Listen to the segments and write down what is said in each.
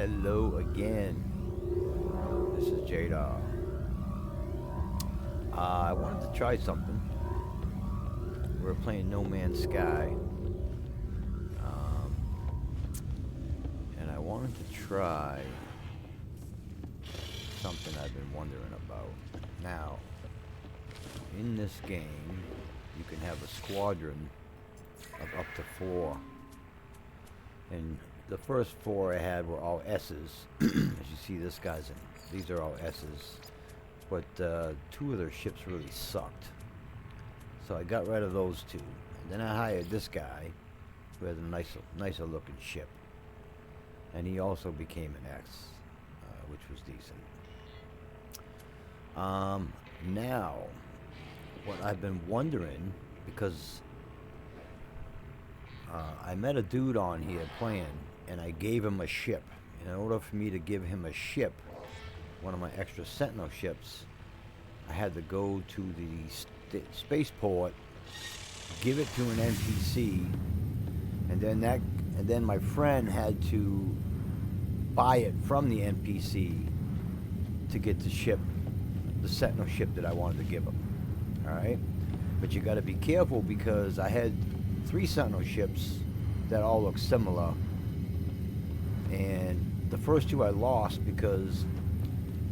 Hello again. This is Jadaw. I wanted to try something. We're playing No Man's Sky. And I wanted to try something I've been wondering about. Now, in this game, you can have a squadron of up to 4. And the first 4 I had were all S's. As you see, this guy's in. These are all S's. But 2 of their ships really sucked. So I got rid of those 2. And then I hired this guy, who has a nicer looking ship. And he also became an X, which was decent. Now, what I've been wondering, because I met a dude on here playing, and I gave him a ship. And in order for me to give him a ship, one of my extra Sentinel ships, I had to go to the spaceport, give it to an NPC, and then my friend had to buy it from the NPC to get the ship, the Sentinel ship that I wanted to give him. All right, but you got to be careful because I had 3 Sentinel ships that all look similar, and the first 2 I lost because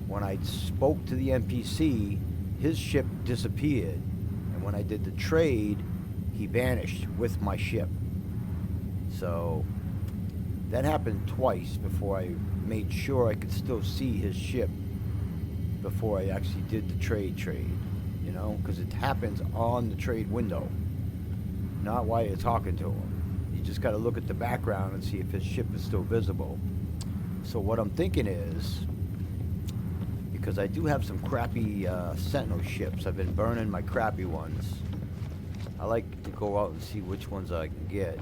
when I spoke to the NPC, his ship disappeared, and when I did the trade, he vanished with my ship. So that happened twice before I made sure I could still see his ship before I actually did the trade, you know, because it happens on the trade window, not while you're talking to him. You just got to look at the background and see if his ship is still visible. So what I'm thinking is, because I do have some crappy Sentinel ships, I've been burning my crappy ones. I like to go out and see which ones I can get.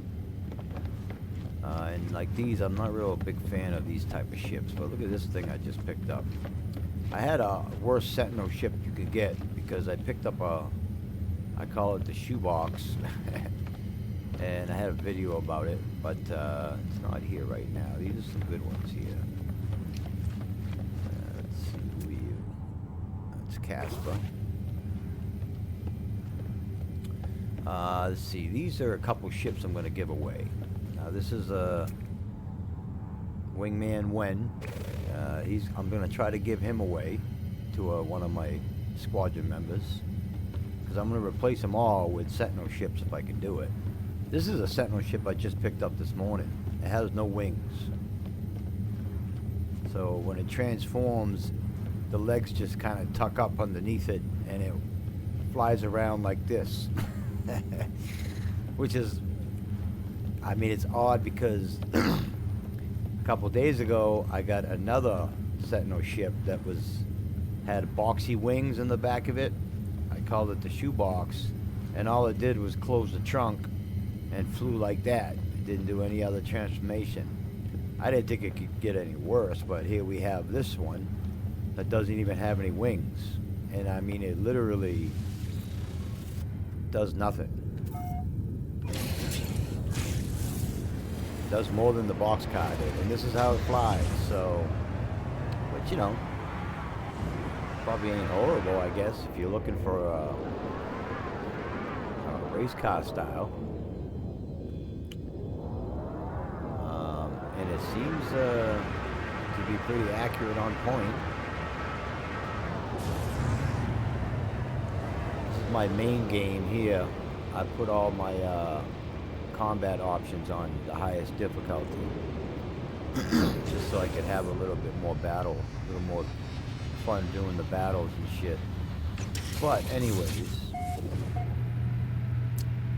And like these, I'm not real big fan of these type of ships, but look at this thing I just picked up. I had a worse Sentinel ship you could get because I picked up I call it the shoebox, and I had a video about it, but it's not here right now. These are some good ones here. Let's see, who are you? That's Casper. Let's see, these are a couple ships I'm going to give away. Now this is a Wingman Wen. I'm going to try to give him away to one of my squadron members, because I'm going to replace them all with Sentinel ships if I can do it. This is a Sentinel ship I just picked up this morning. It has no wings. So when it transforms, the legs just kind of tuck up underneath it, and it flies around like this. Which is, I mean, it's odd because a couple days ago I got another Sentinel ship that had boxy wings in the back of it. I called it the shoebox, and all it did was close the trunk and flew like that. It didn't do any other transformation. I didn't think it could get any worse, but here we have this one that doesn't even have any wings, and I mean, it literally does nothing. Does more than the boxcar did, and this is how it flies. So, but you know, probably ain't horrible, I guess, if you're looking for a race car style. And it seems to be pretty accurate on point. This is my main game here. I put all my combat options on the highest difficulty, just so I could have a little bit more battle, a little more fun doing the battles and shit. But anyways,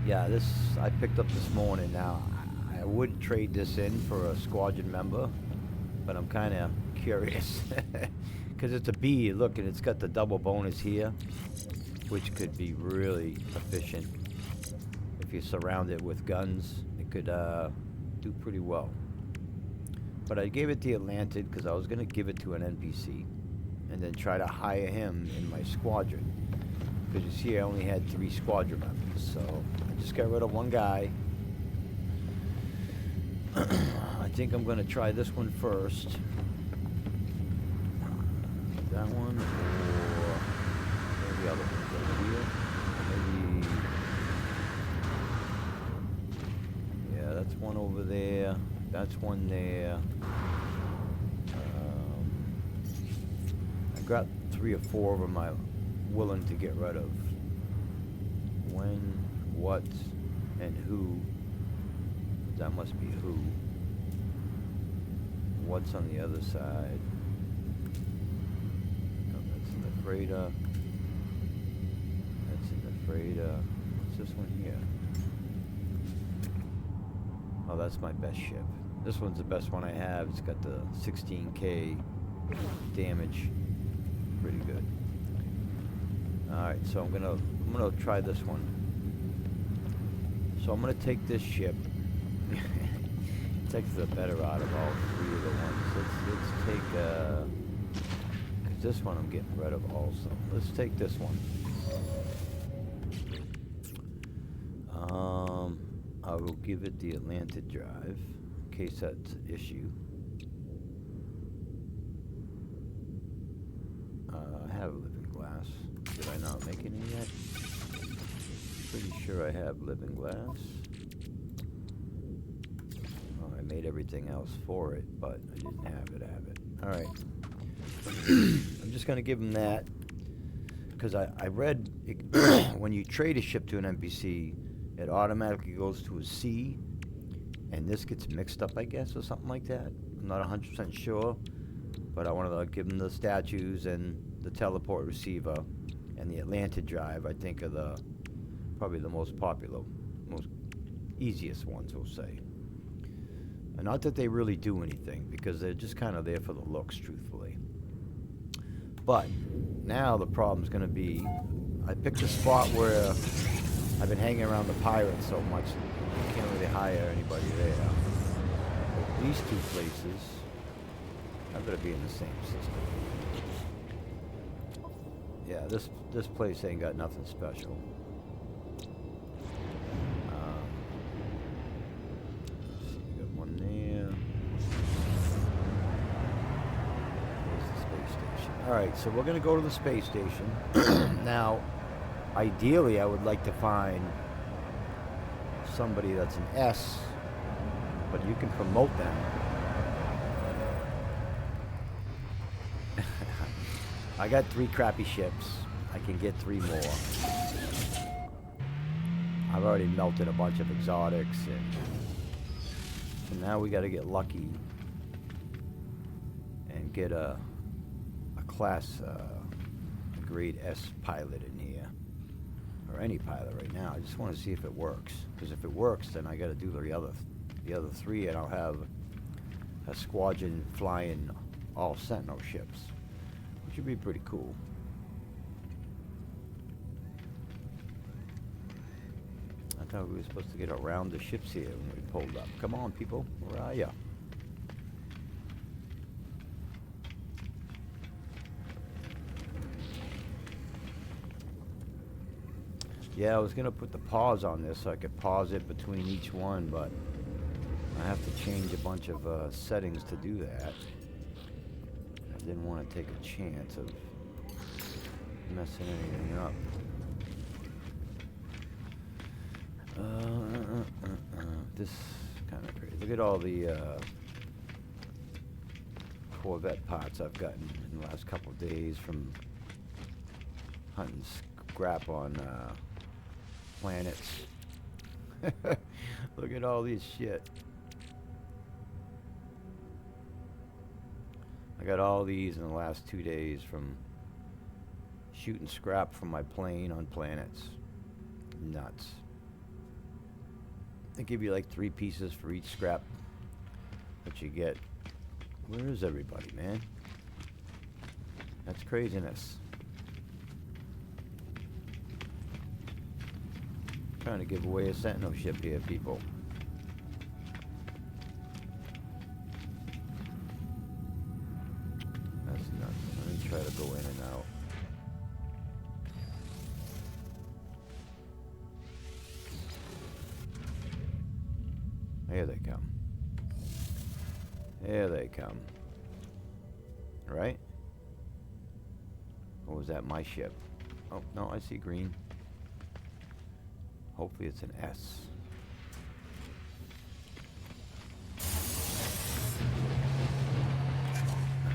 yeah, this I picked up this morning. Now I would trade this in for a squadron member, but I'm kind of curious because it's a B. Look, and it's got the double bonus here, which could be really efficient. If you surround it with guns, it could do pretty well. But I gave it to Atlantic because I was going to give it to an NPC and then try to hire him in my squadron. Because you see, I only had 3 squadron members, so I just got rid of one guy. I think I'm gonna try this one first. That one, or maybe the other ones over here. Maybe, yeah, that's one over there. That's one there. I got 3 or 4 of them I'm willing to get rid of. When, what, and who. That must be who. What's on the other side? Oh, that's in the freighter. That's in the freighter. What's this one here? Oh, that's my best ship. This one's the best one I have. It's got the 16K damage. Pretty good. Alright, so I'm gonna try this one. So I'm gonna take this ship. It takes the better out of all 3 of the ones. Let's take cause this one I'm getting rid of also. Let's take this one. I will give it the Atlantic drive in case that's an issue. I have living glass. Did I not make any yet? Pretty sure I have living glass. Well, I made everything else for it, but I didn't have it. Alright. I'm just gonna give him that. Because I read when you trade a ship to an NPC, it automatically goes to a C, and this gets mixed up, I guess, or something like that. I'm not 100% sure, but I wanted to give them the statues and the teleport receiver and the Atlantic drive. I think are probably the most popular, most easiest ones, we'll say. And not that they really do anything, because they're just kind of there for the looks, truthfully. But now the problem's going to be, I picked a spot where I've been hanging around the pirates so much, I can't really hire anybody there. But these 2 places, I'm going to be in the same system. Yeah, this place ain't got nothing special. Let's see, we got one there. There's the space station. Alright, so we're going to go to the space station. Now, ideally, I would like to find somebody that's an S, but you can promote them. I got 3 crappy ships. I can get 3 more. I've already melted a bunch of exotics, and so now we got to get lucky and get a class, a grade S pilot in here. Or any pilot right now. I just want to see if it works. Because if it works, then I got to do the other 3, and I'll have a squadron flying all Sentinel ships, which would be pretty cool. I thought we were supposed to get around the ships here when we pulled up. Come on, people. Where are ya? Yeah, I was going to put the pause on this so I could pause it between each one, but I have to change a bunch of settings to do that. I didn't want to take a chance of messing anything up. This kind of crazy. Look at all the Corvette parts I've gotten in the last couple of days from hunting scrap on planets. Look at all this shit. I got all these in the last 2 days from shooting scrap from my plane on planets. Nuts. They give you like 3 pieces for each scrap that you get. Where is everybody, man? That's craziness. Trying to give away a Sentinel ship here, people. That's nuts. Let me try to go in and out. Here they come. There they come. Right? Or was that my ship? Oh, no, I see green. Hopefully it's an S.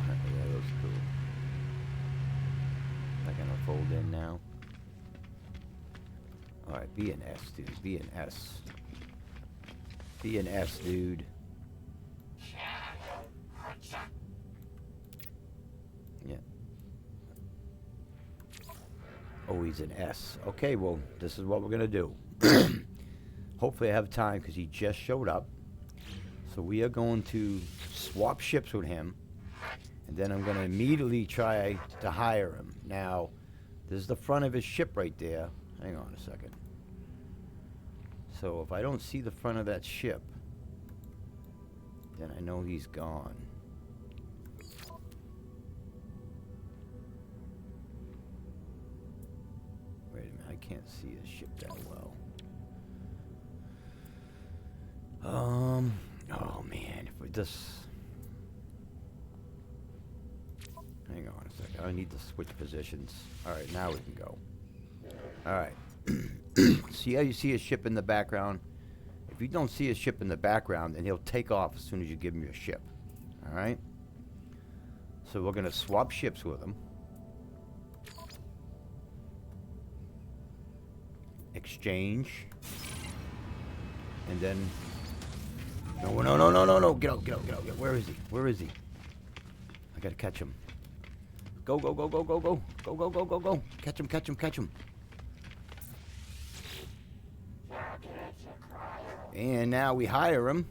Yeah, that looks cool. Is that gonna fold in now? Alright, be an S, dude. Be an S. Be an S, dude. Yeah. Oh, he's an S. Okay, well, this is what we're gonna do. Hopefully I have time because he just showed up. So we are going to swap ships with him. And then I'm going to immediately try to hire him. Now, this is the front of his ship right there. Hang on a second. So if I don't see the front of that ship, then I know he's gone. Wait a minute, I can't see his ship that well. Oh man, if we just... Hang on a second, I need to switch positions. Alright, now we can go. Alright. See how you see a ship in the background? If you don't see a ship in the background, then he'll take off as soon as you give him your ship. Alright? So we're going to swap ships with him. Exchange. And then... No, no, no, no, no, no. Get out, get out, get out. Where is he? Where is he? I got to catch him. Go, go, go, go, go, go. Go, go, go, go, go. Catch him, catch him, catch him. And now we hire him.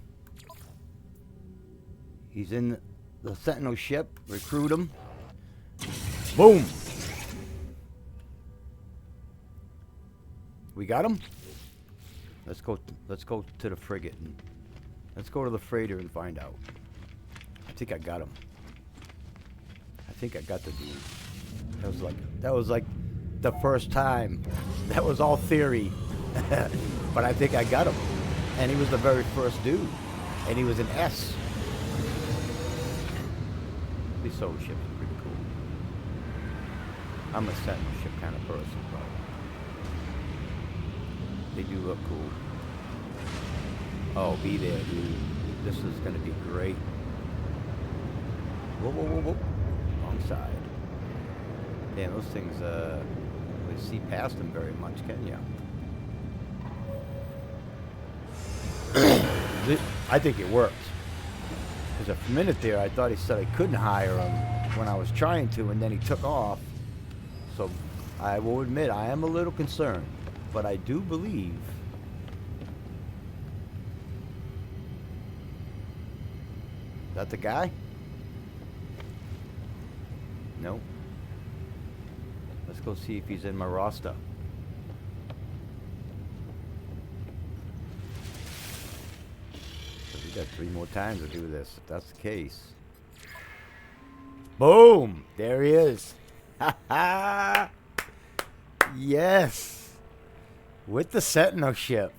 He's in the Sentinel ship. Recruit him. Boom. We got him? Let's go to the frigate. And let's go to the freighter and find out. I think I got him. I think I got the dude. That was like the first time. That was all theory. But I think I got him. And he was the very first dude. And he was an S. These solo ships are pretty cool. I'm a Sentinel ship kind of person, but they do look cool. Oh, be there, dude. This is gonna be great. Whoa, whoa, whoa, whoa. Wrong side. Damn, those things, you see past them very much, can you? I think it worked. Because a minute there, I thought he said I couldn't hire him when I was trying to, and then he took off. So I will admit, I am a little concerned. But I do believe that the guy? No. Let's go see if he's in my roster. We got 3 more times to do this, if that's the case. Boom! There he is. Ha ha! Yes! With the Sentinel ship.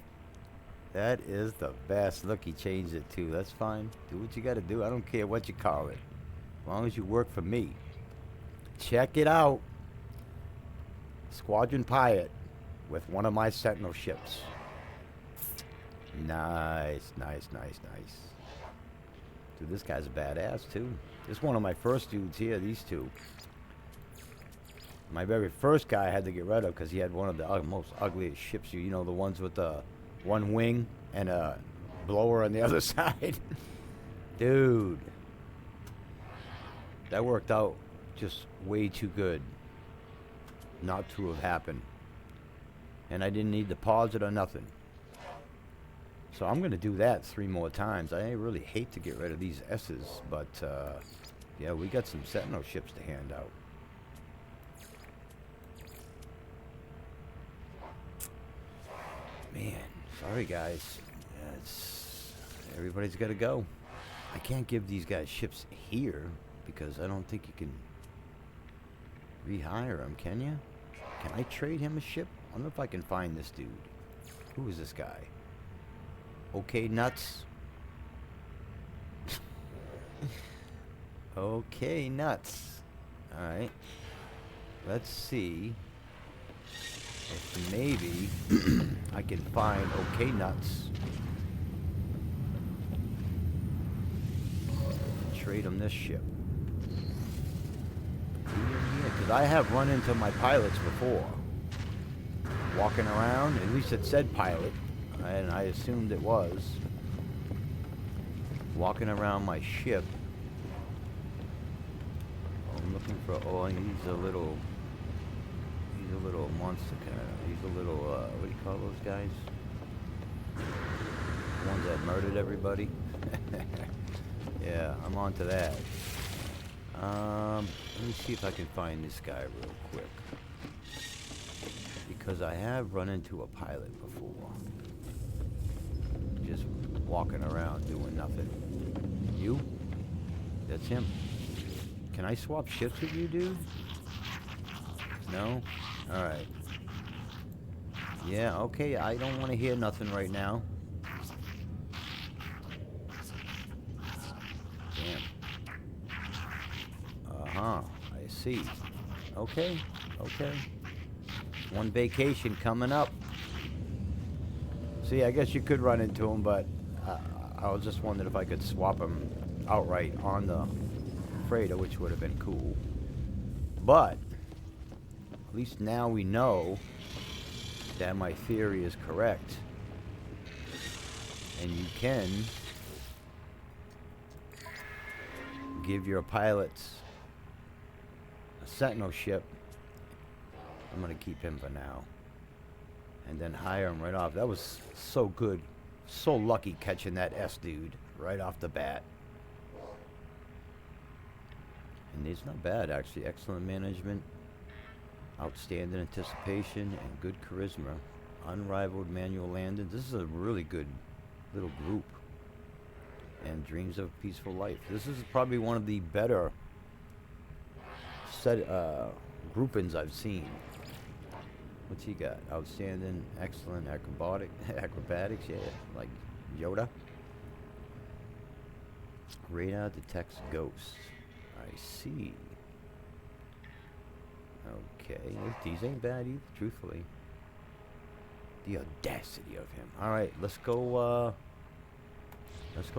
That is the best. Look, he changed it too. That's fine. Do what you gotta do. I don't care what you call it. As long as you work for me. Check it out. Squadron pilot with one of my Sentinel ships. Nice, nice, nice, nice. Dude, this guy's a badass too. This is one of my first dudes here, these two. My very first guy I had to get rid of because he had one of the most ugliest ships. You know, the ones with the one wing and a blower on the other side. Dude. That worked out just way too good not to have happened. And I didn't need to pause it or nothing. So I'm going to do that 3 more times. I really hate to get rid of these S's, but yeah, we got some Sentinel ships to hand out. Man, sorry guys. Everybody's got to go. I can't give these guys ships here because I don't think you can rehire them, can you? Can I trade him a ship? I don't know if I can find this dude. Who is this guy? Okay, nuts. Okay, nuts. Alright. Let's see if maybe I can find okay nuts. Trade them this ship. Because I have run into my pilots before. Walking around, at least it said pilot, and I assumed it was. Walking around my ship. I'm looking for, oh, he's a little monster kind of, he's a little, what do you call those guys? The ones that murdered everybody? Yeah, I'm on to that. Let me see if I can find this guy real quick. Because I have run into a pilot before. Just walking around doing nothing. You? That's him. Can I swap ships with you, dude? No? Alright. Yeah, okay, I don't want to hear nothing right now. Damn. Uh-huh, I see. Okay, okay. One vacation coming up. See, I guess you could run into him, but I was just wondering if I could swap him outright on the freighter, which would have been cool. But at least now we know that my theory is correct. And you can give your pilots a Sentinel ship. I'm going to keep him for now. And then hire him right off. That was so good. So lucky catching that S dude right off the bat. And he's not bad, actually. Excellent management, outstanding anticipation, and good charisma. Unrivaled manual landing. This is a really good little group. And dreams of a peaceful life. This is probably one of the better groupings I've seen. What's he got? Outstanding, excellent, acrobatics, yeah, like Yoda. Radar detects ghosts. I see. Okay, these ain't bad either, truthfully. The audacity of him. Alright, let's go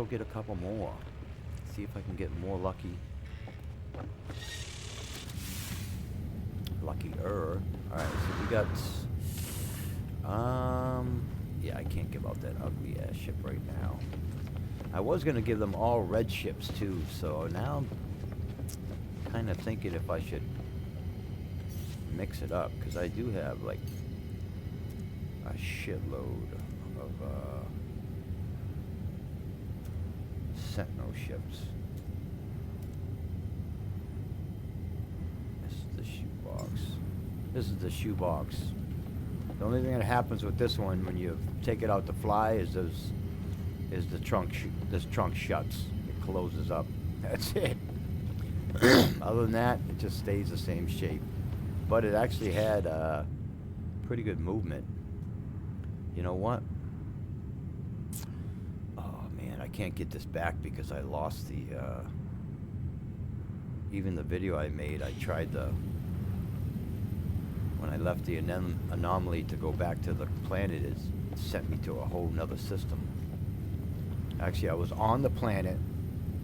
get a couple more. See if I can get more lucky. Luckier. Alright, so we got yeah, I can't give out that ugly ass ship right now. I was gonna give them all red ships too, so now I'm kinda thinking if I should mix it up, because I do have like a shitload of Sentinel ships. This is the shoebox. This is the shoebox. The only thing that happens with this one when you take it out to fly is the trunk. This trunk shuts. It closes up. That's it. Other than that, it just stays the same shape. But it actually had pretty good movement. You know what? Oh man, I can't get this back because I lost the. Even the video I made, I tried the. When I left the anomaly to go back to the planet, it sent me to a whole nother system. Actually, I was on the planet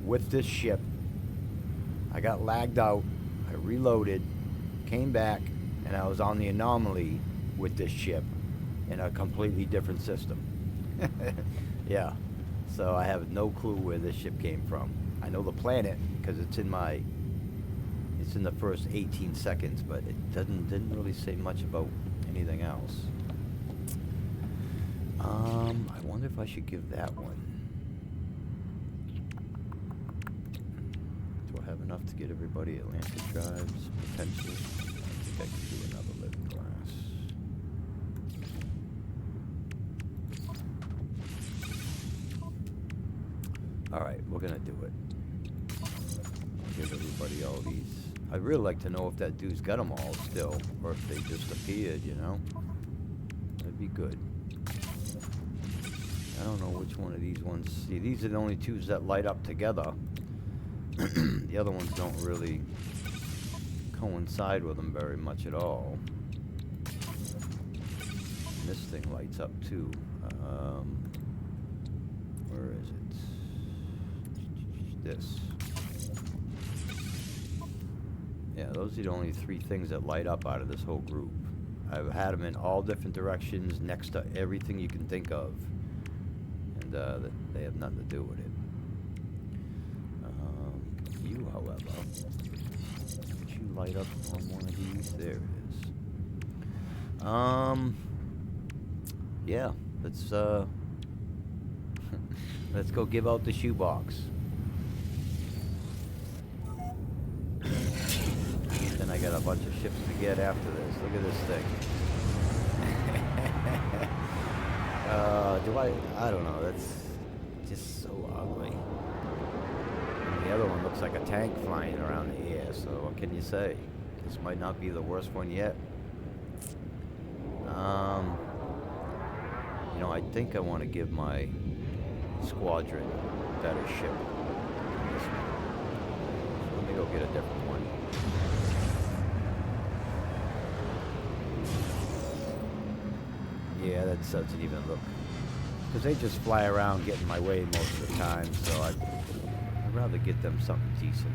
with this ship. I got lagged out. I reloaded, came back, and I was on the anomaly with this ship in a completely different system. Yeah. So I have no clue where this ship came from. I know the planet because it's in the first 18 seconds, but it didn't really say much about anything else. I wonder if I should give that one. Do I have enough to get everybody Atlantic drives? Potentially. I think I could do another living class. Alright, we're gonna do it. Give everybody all these. I'd really like to know if that dude's got them all still, or if they just appeared, you know? That'd be good. I don't know which one of these ones. See, these are the only twos that light up together. The other ones don't really coincide with them very much at all. And this thing lights up too. Where is it? This. Yeah, those are the only 3 things that light up out of this whole group. I've had them in all different directions, next to everything you can think of, and they have nothing to do with it. You, however, did you light up on one of these? There it is. Yeah, let's let's go give out the shoebox. Then I got a bunch of ships to get after this. Look at this thing. I don't know. That's just so ugly. And the other one looks like a tank flying around the air. So what can you say? This might not be the worst one yet. You know, I think I want to give my Squadron a better ship than this one. So let me go get a different one. Yeah, that doesn't even look... Because they just fly around getting my way most of the time, so I'd rather get them something decent.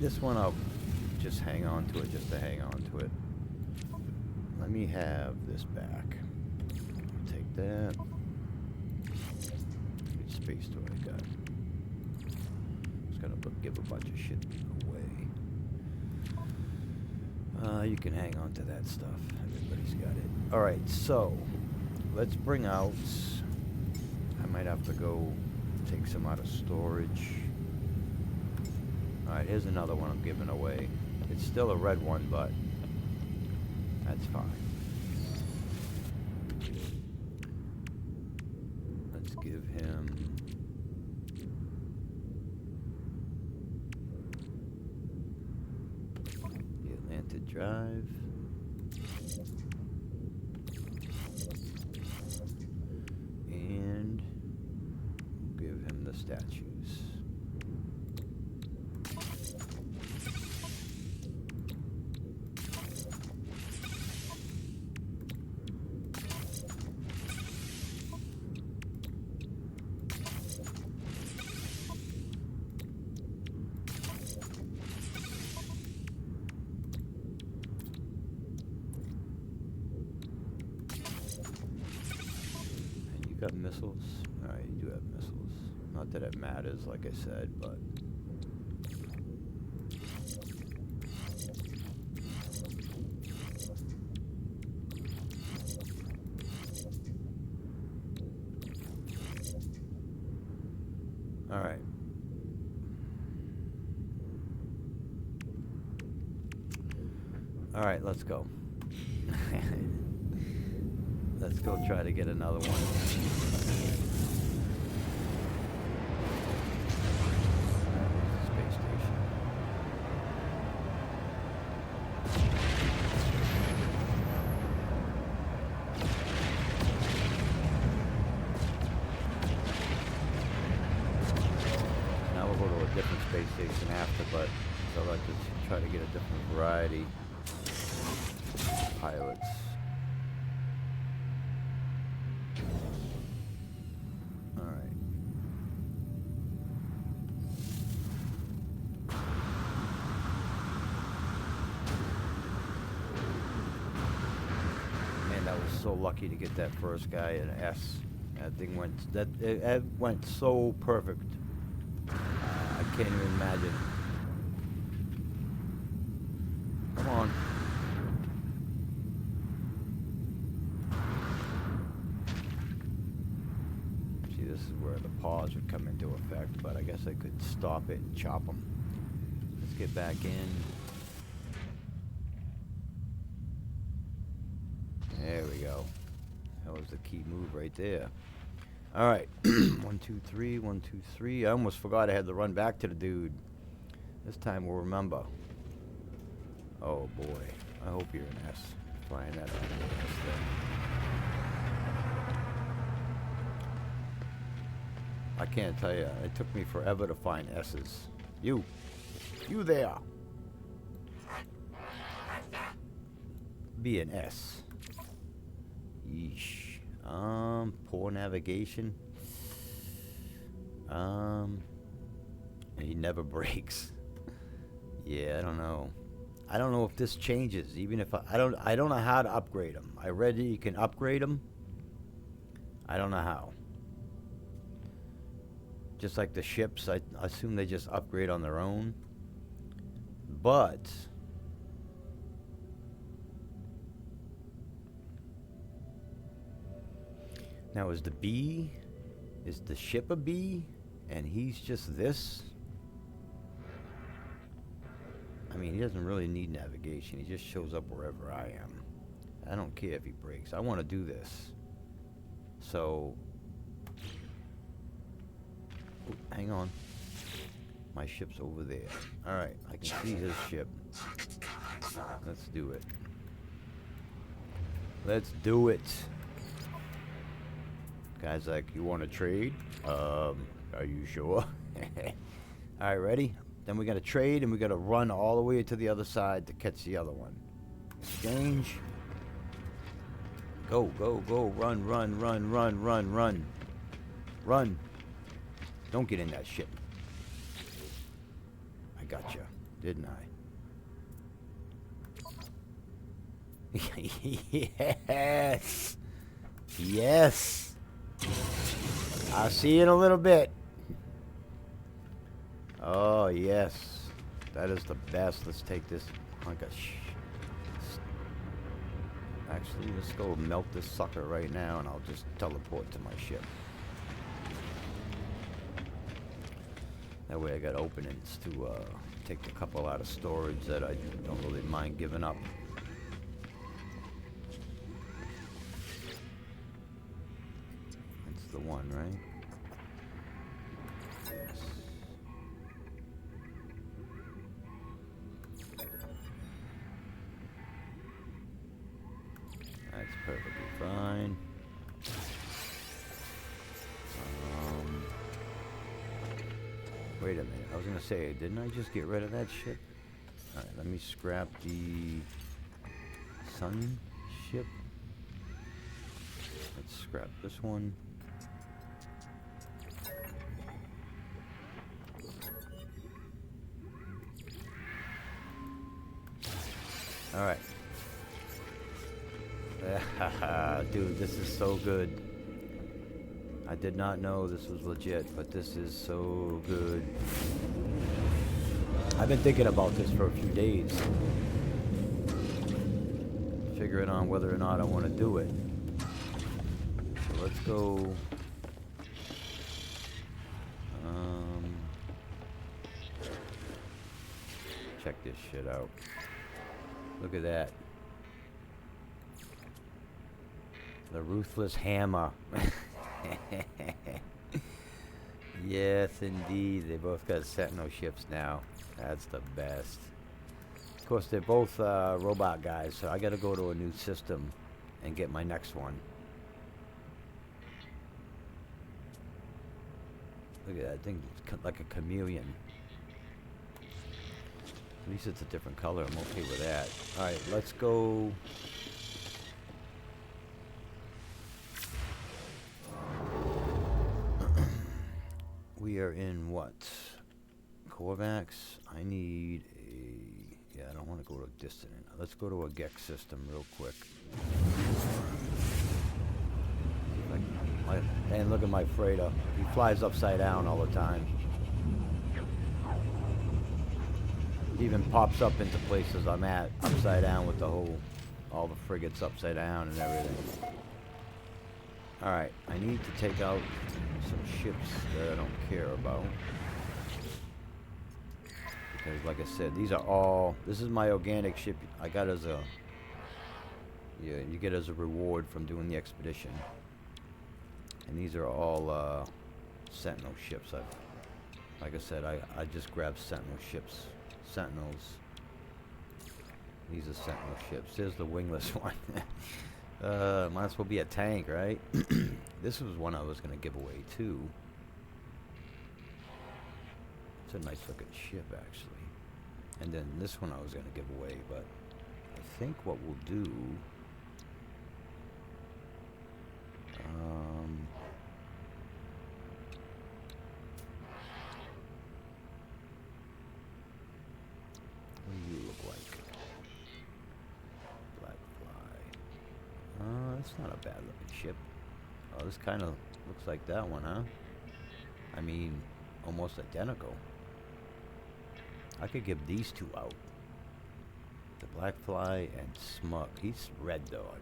This one I'll just hang on to it, just to hang on to it. Let me have this back. I'll take that. How much space do I got? Just gotta give a bunch of shit away. You can hang on to that stuff. Everybody's got it. Alright, so let's bring out... I might have to go take some out of storage. Alright, here's another one I'm giving away. It's still a red one, but that's fine. Let's give him... the Atlanta Drive. And we'll give him the statues. Got missiles? Alright, you do have missiles. Not that it matters, like I said, but... Alright. Alright, let's go. Let's go try to get another one. Space station. Now we'll go to a different space station after, but I'd like to try to get a different variety of pilots. So lucky to get that first guy an S. That thing went it went so perfect. I can't even imagine. Come on. See, this is where the pause would come into effect, but I guess I could stop it and chop them. Let's get back in. There we go. That was the key move right there. All right. 1, 2, 3. 1, 2, 3. I almost forgot I had to run back to the dude. This time we'll remember. Oh boy. I hope you're an S. Flying that on the S there. I can't tell you. It took me forever to find S's. You there. Be an S. Yeesh. Poor navigation. He never breaks. Yeah, I don't know. I don't know if this changes. Even if I don't know how to upgrade them. I read that you can upgrade them. I don't know how. Just like the ships, I assume they just upgrade on their own. But now is the ship a B? And he's just this? I mean, he doesn't really need navigation. He just shows up wherever I am. I don't care if he breaks. I want to do this. So, hang on. My ship's over there. Alright, I can see his ship. Let's do it. Let's do it. Guy's like, you want to trade? Are you sure? Alright, ready? Then we gotta trade and we gotta run all the way to the other side to catch the other one. Exchange. Go, go, go. Run, run, run, run, run, run. Run. Don't get in that ship. I gotcha, didn't I? Yes. Yes. I'll see you in a little bit. Oh, yes. That is the best. Let's take this. Actually, let's go melt this sucker right now, and I'll just teleport to my ship. That way I got openings to take a couple out of storage that I don't really mind giving up. That's the one, right? Yes. That's perfectly fine. Wait a minute. I was gonna say, didn't I just get rid of that ship? Alright, let me scrap the sun ship. Let's scrap this one. Alright. Dude, this is so good. I did not know this was legit, but this is so good. I've been thinking about this for a few days. Figuring on whether or not I want to do it. So let's go. Check this shit out. Look at that. The ruthless hammer. Yes, indeed. They both got Sentinel ships now. That's the best. Of course, they're both robot guys, so I gotta go to a new system and get my next one. Look at that thing. It's like a chameleon. At least it's a different color. I'm okay with that. Alright, let's go. We are in what? Corvax? I need a... Yeah, I don't want to go to distant. Let's go to a Gex system real quick. And look at my freighter. He flies upside down all the time. He even pops up into places I'm at upside down with the whole... all the frigates upside down and everything. Alright, I need to take out some ships that I don't care about. Because like I said, these are all... This is my organic ship I got as a... Yeah, you get as a reward from doing the expedition. And these are all Sentinel ships. Like I said, I just grabbed Sentinel ships. Sentinels. These are Sentinel ships. There's the wingless one. Might as well be a tank, right? This was one I was going to give away too. a nice looking ship, actually. And then this one I was going to give away, but I think what we'll do... what do you look like? Black Fly. That's not a bad looking ship. Oh, this kind of looks like that one, huh? I mean, almost identical. I could give these two out. The Black Fly and Smug. He's red though.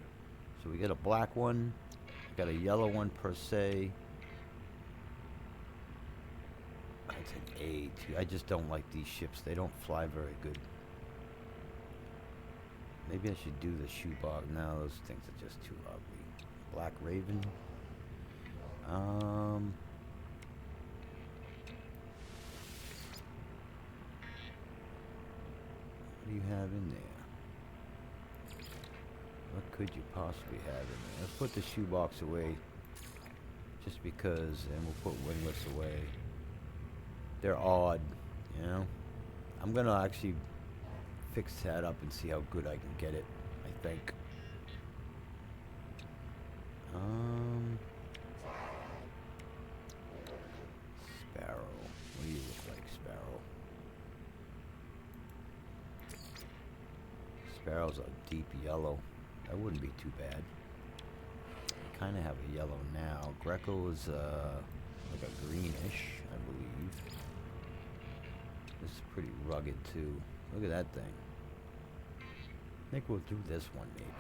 So we got a black one. We got a yellow one per se. That's an A too. I just don't like these ships. They don't fly very good. Maybe I should do the shoebox. No, those things are just too ugly. Black Raven. What do you have in there? What could you possibly have in there? Let's put the shoebox away. Just because, and we'll put wingless away. They're odd, you know? I'm gonna actually fix that up and see how good I can get it, I think. Sparrow. What do you look like, Sparrow? Sparrow's a deep yellow. That wouldn't be too bad. I kind of have a yellow now. Greco is like a greenish, I believe. This is pretty rugged too. Look at that thing. I think we'll do this one maybe.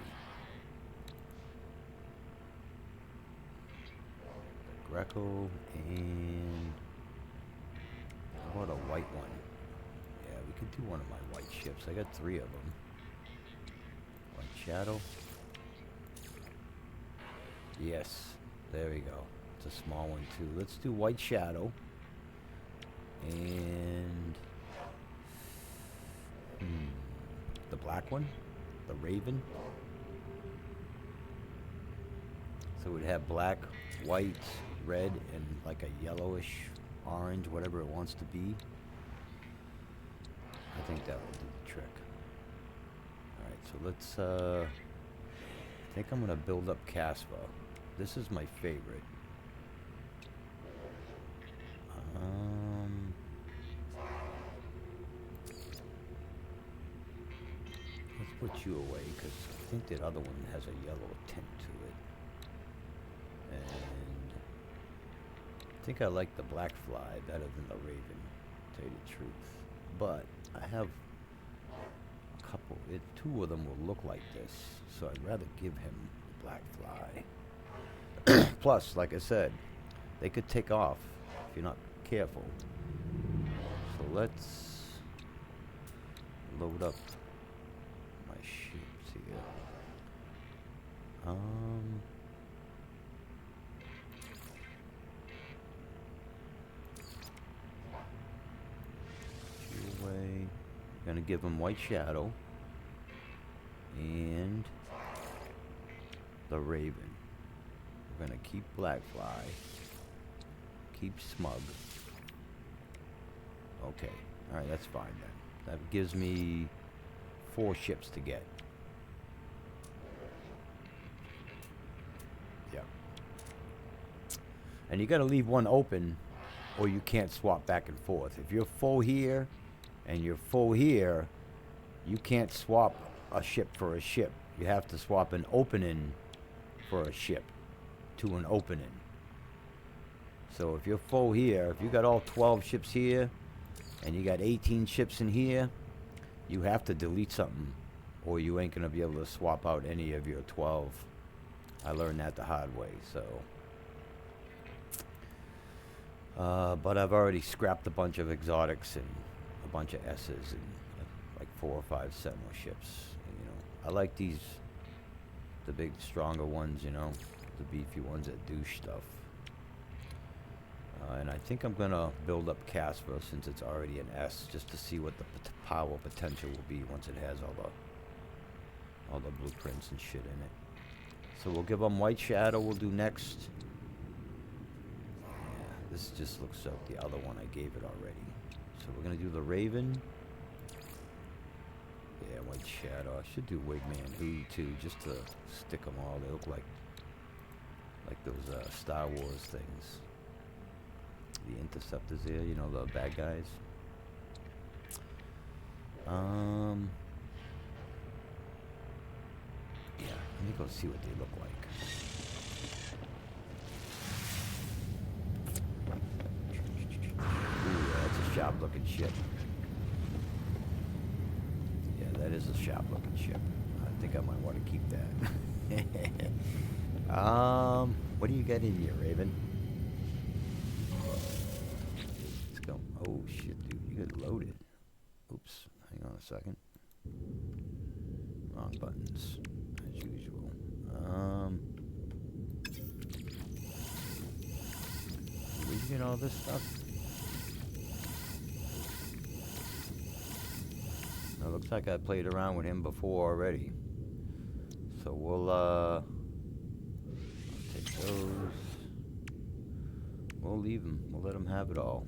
The Greco and how about a white one? Yeah, we could do one of my white ships. I got 3 of them. White Shadow. Yes, there we go. It's a small one too. Let's do White Shadow. And the black one, the Raven. So we'd have black, white, red, and like a yellowish orange, whatever it wants to be. I think that will do the trick. Alright, so let's I think I'm gonna build up Casva. This is my favorite. Let's put you away because I think that other one has a yellow tint to it. And I think I like the Black Fly better than the Raven, to tell you the truth. But I have a couple, 2 of them will look like this, so I'd rather give him the Black Fly. Plus, like I said, they could take off if you're not careful. So let's load up my ships here. Away. Gonna give him White Shadow and the Raven. We're gonna keep Black Fly. Keep Smug. Okay. Alright, that's fine then. That gives me 4 ships to get. Yeah. And you gotta leave one open or you can't swap back and forth. If you're full here and you're full here, you can't swap a ship for a ship. You have to swap an opening for a ship to an opening. So if you're full here, if you got all 12 ships here and you got 18 ships in here, you have to delete something or you ain't gonna be able to swap out any of your 12. I learned that the hard way, so. But I've already scrapped a bunch of exotics and a bunch of S's and like 4 or 5 Sentinel ships. You know, I like these, the big, stronger ones. You know, the beefy ones that do stuff. And I think I'm gonna build up Casper since it's already an S, just to see what the power potential will be once it has all the blueprints and shit in it. So we'll give them White Shadow. We'll do next. Yeah, this just looks like the other one I gave it already. So we're gonna do the Raven. Yeah, White Shadow. I should do Wigman Who too, just to stick them all. They look like those Star Wars things. The Interceptors there, you know, the bad guys. Yeah, let me go see what they look like. Ooh, yeah, that's a sharp looking ship. Yeah, that is a sharp looking ship. I think I might want to keep that. What do you got in here, Raven? Let's go. Oh shit, dude, you got loaded. Oops, hang on a second. Wrong buttons, as usual. Where'd you get all this stuff? It looks like I played around with him before already. So we'll take those. We'll leave him. We'll let him have it all.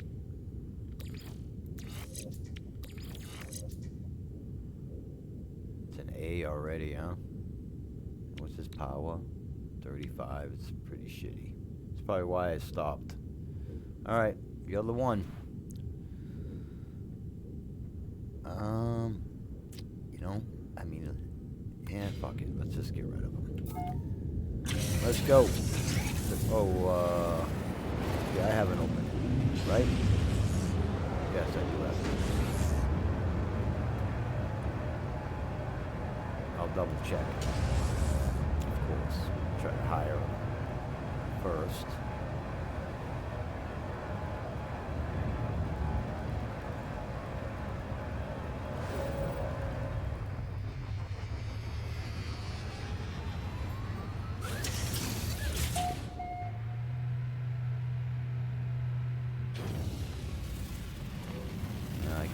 It's an A already, huh? What's his power? 35. It's pretty shitty. That's probably why I stopped. Alright, the other one. You know, I mean, yeah, fuck it. Let's just get rid of him. Let's go. Oh, yeah, I haven't opened it, right? Yes, I do have it. I'll double check. Of course. Try to hire him first.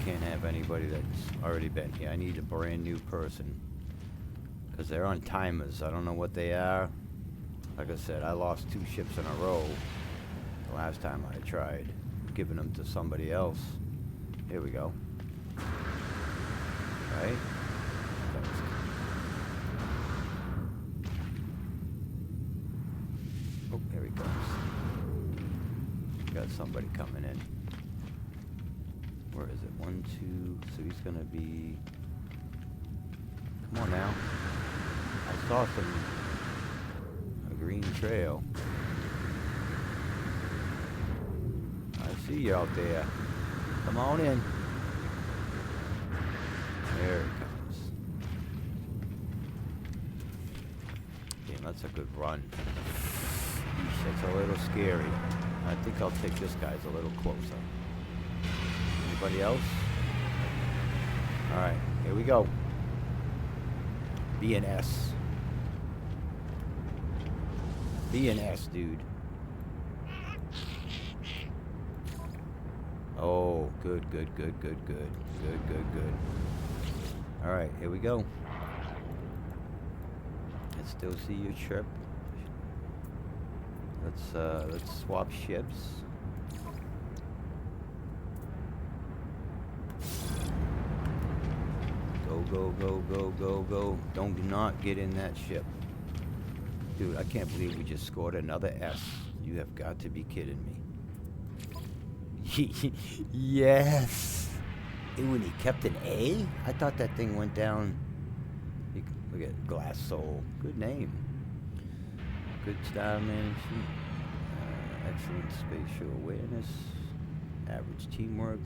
Can't have anybody that's already been here. I need a brand new person because they're on timers. I don't know what they are. Like I said, I lost 2 ships in a row the last time I tried giving them to somebody else. Here we go. Right? Oh, there he comes. Got somebody coming in. Where is it? 1, 2. So he's gonna be. Come on now. I saw a green trail. I see you out there. Come on in. There it comes. Damn, that's a good run. Eesh, that's a little scary. I think I'll take this guy's a little closer. Anybody else? Alright, here we go. B and S. B and S, dude. Oh, good. Alright, here we go. I still see your trip. Let's swap ships. Go. Don't not get in that ship. Dude, I can't believe we just scored another S. You have got to be kidding me. Yes. When he kept an A? I thought that thing went down. Look at Glass Soul. Good name. Good style management. Excellent spatial awareness. Average teamwork.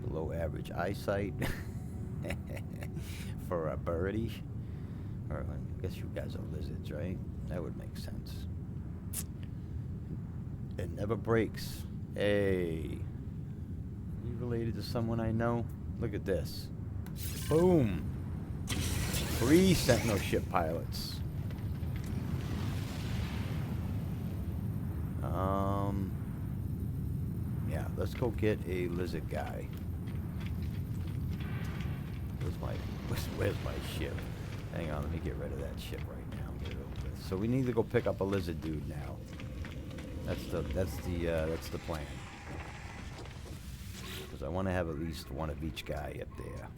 Below average eyesight. For a birdie. Or I guess you guys are lizards, right? That would make sense. It never breaks. Hey. You related to someone I know? Look at this. Boom. 3 Sentinel ship pilots. Yeah, let's go get a lizard guy. Where's my ship? Hang on, let me get rid of that ship right now. Get it over with. So we need to go pick up a lizard dude now. That's the plan. because I want to have at least one of each guy up there.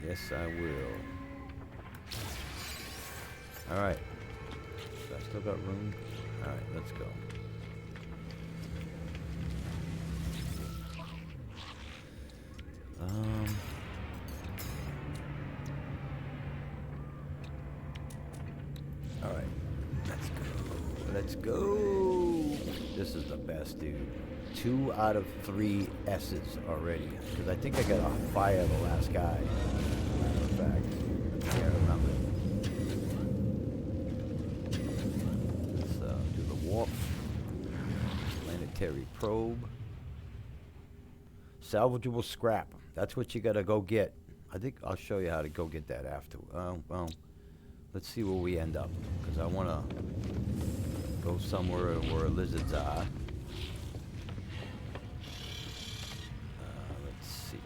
Yes, I will. Alright. So I still got room? Alright, let's go. Alright. Let's go. Let's go. This is the best, dude. 2 out of 3 S's already. Because I think I got a fire the last guy. Matter of fact. I can't remember. Let's do the warp. Planetary probe. Salvageable scrap. That's what you gotta go get. I think I'll show you how to go get that after. Well, let's see where we end up. Because I want to go somewhere where lizards are. Let's see.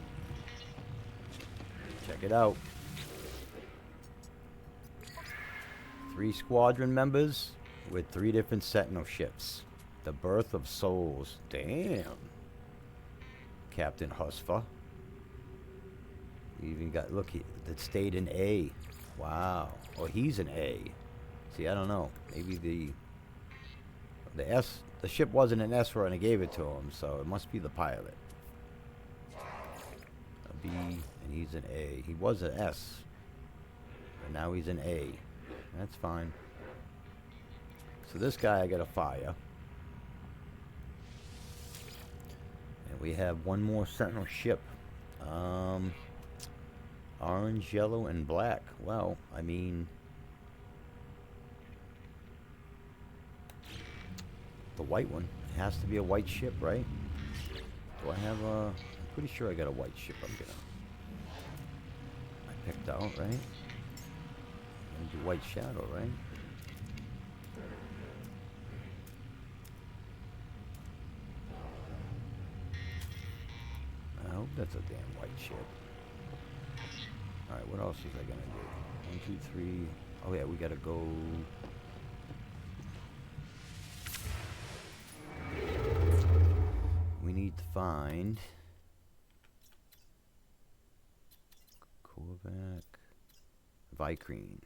Check it out. 3 squadron members with 3 different Sentinel ships. The birth of souls. Damn. Captain Husfer. You even got, look, that stayed in A. Wow. Oh, he's an A. See, I don't know. Maybe the S, the ship wasn't an S when I gave it to him, so it must be the pilot. A B, and he's an A. He was an S, but now he's an A. That's fine. So this guy I got a fire. And we have one more Sentinel ship. Orange, yellow, and black. Well, I mean, the white one. It has to be a white ship, right? Do I have a... I'm pretty sure I got a white ship I picked out, right? I'm gonna do White Shadow, right? I hope that's a damn white ship. Alright, what else is I gonna do? 1, 2, 3. Oh yeah, we gotta go. We need to find Korvac, Vicrene.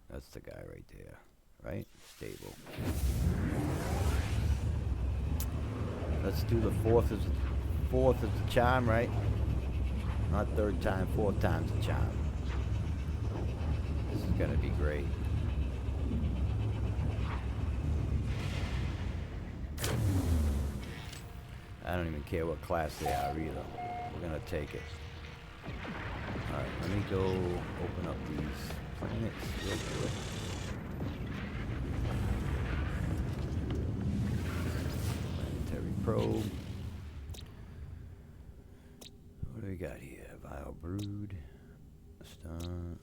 That's the guy right there, right? Stable. Let's do the fourth as the charm, right? Not 3rd time, 4th time's the charm. This is gonna be great. I don't even care what class they are either. We're gonna take it. Alright, let me go open up these planets real quick. Planetary probe. What do we got here? Vile brood. Stun.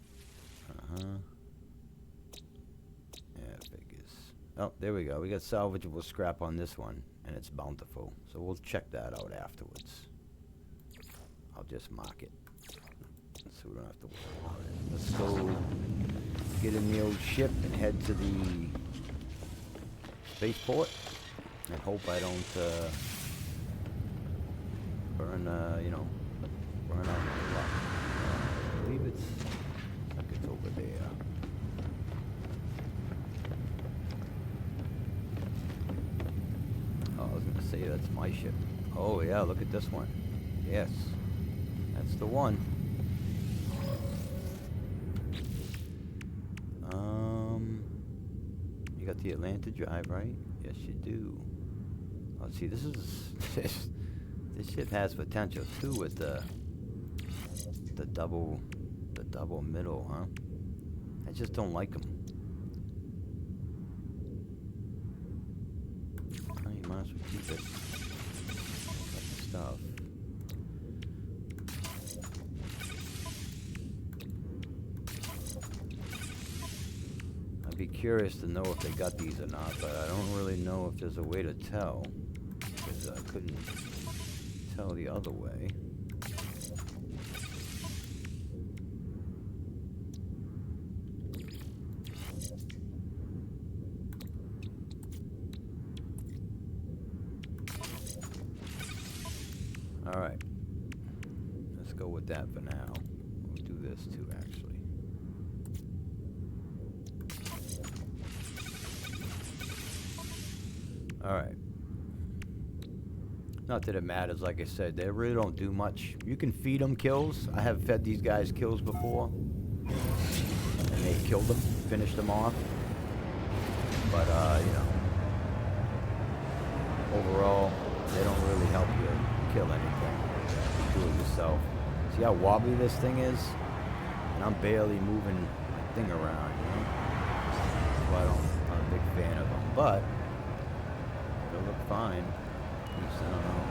Yeah, figures. Oh, there we go. We got salvageable scrap on this one, and it's bountiful. So we'll check that out afterwards. I'll just mark it, so we don't have to worry about it. Let's go get in the old ship and head to the spaceport, and hope I don't burn, burn out my luck. I believe it's over there. Oh, I was gonna say that's my ship. Oh yeah, look at this one. Yes, that's the one. You got the Atlanta drive, right? Yes, you do. Oh, see, this ship has potential too with the double middle, huh? I just don't like them. Oh, you might as well keep it. Like stuff. I'd be curious to know if they got these or not, but I don't really know if there's a way to tell, because I couldn't tell the other way. Alright. Let's go with that for now. We'll do this too, actually. Alright. Not that it matters, like I said, they really don't do much. You can feed them kills. I have fed these guys kills before. And they've killed them, finished them off. But, you know, overall, they don't really help you kill anything. You do it yourself. See how wobbly this thing is? And I'm barely moving my thing around, you know? That's why I'm not a big fan of them. But, they'll look fine. At least, I don't know.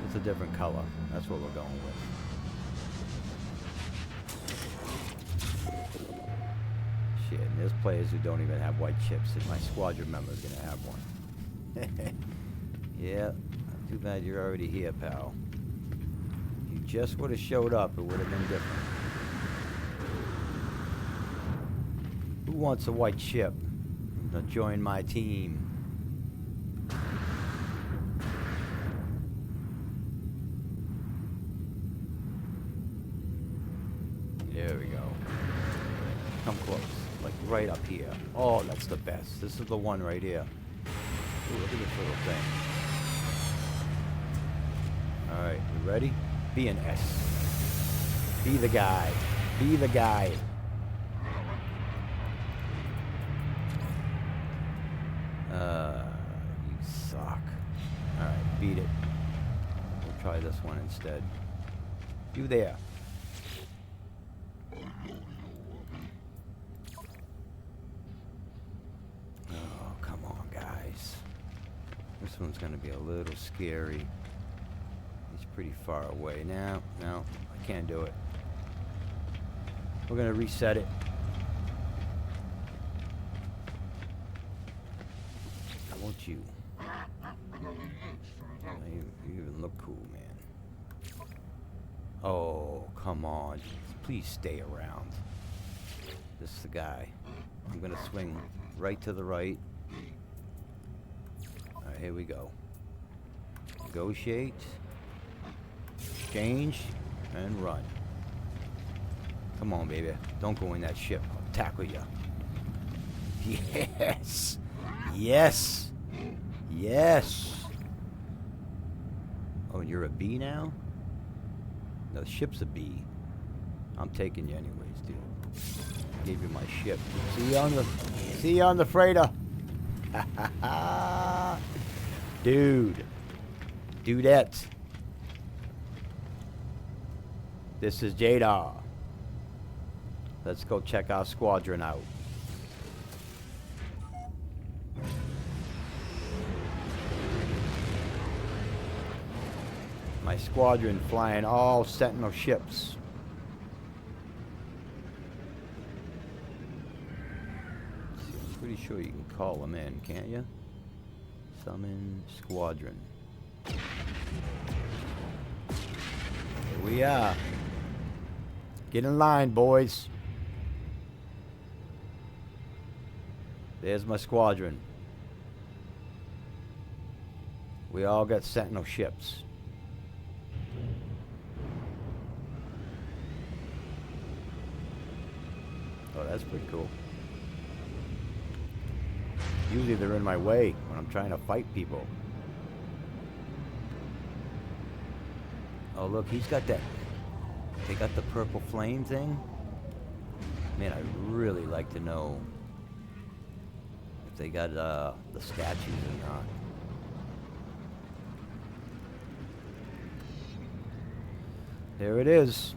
It's a different color. That's what we're going with. Shit, and there's players who don't even have white chips, and my squadron member's gonna have one. Yeah, too bad you're already here, pal. If you just would have showed up, it would have been different. Who wants a white chip to join my team? There we go. Come close. Like right up here. Oh, that's the best. This is the one right here. Ooh, look at this little thing. Alright, you ready? Be an S. Be the guy. Be the guy. You suck. Alright, beat it. We'll try this one instead. You there. Oh, come on, guys. This one's gonna be a little scary. He's pretty far away. No, I can't do it. We're gonna reset it. I want you. You even look cool, man. Oh, come on. Please stay around. This is the guy. I'm gonna swing right to the right. Alright, here we go. Negotiate. Exchange. And run. Come on, baby. Don't go in that ship. I'll tackle you. Yes! Yes! Yes! Oh, you're a B now? No, the ship's a B. I'm taking you anyways, dude. Gave you my ship. See you on the freighter. Dude. Dudette. This is jadaw. Let's go check our squadron out. My squadron flying all Sentinel ships. I'm pretty sure you can call them in, can't you? Summon squadron. Here we are. Get in line, boys. There's my squadron. We all got Sentinel ships. Oh, that's pretty cool. Usually they're in my way when I'm trying to fight people. Oh, look, he's got that. They got the purple flame thing. Man, I'd really like to know if they got the statues or not. There it is.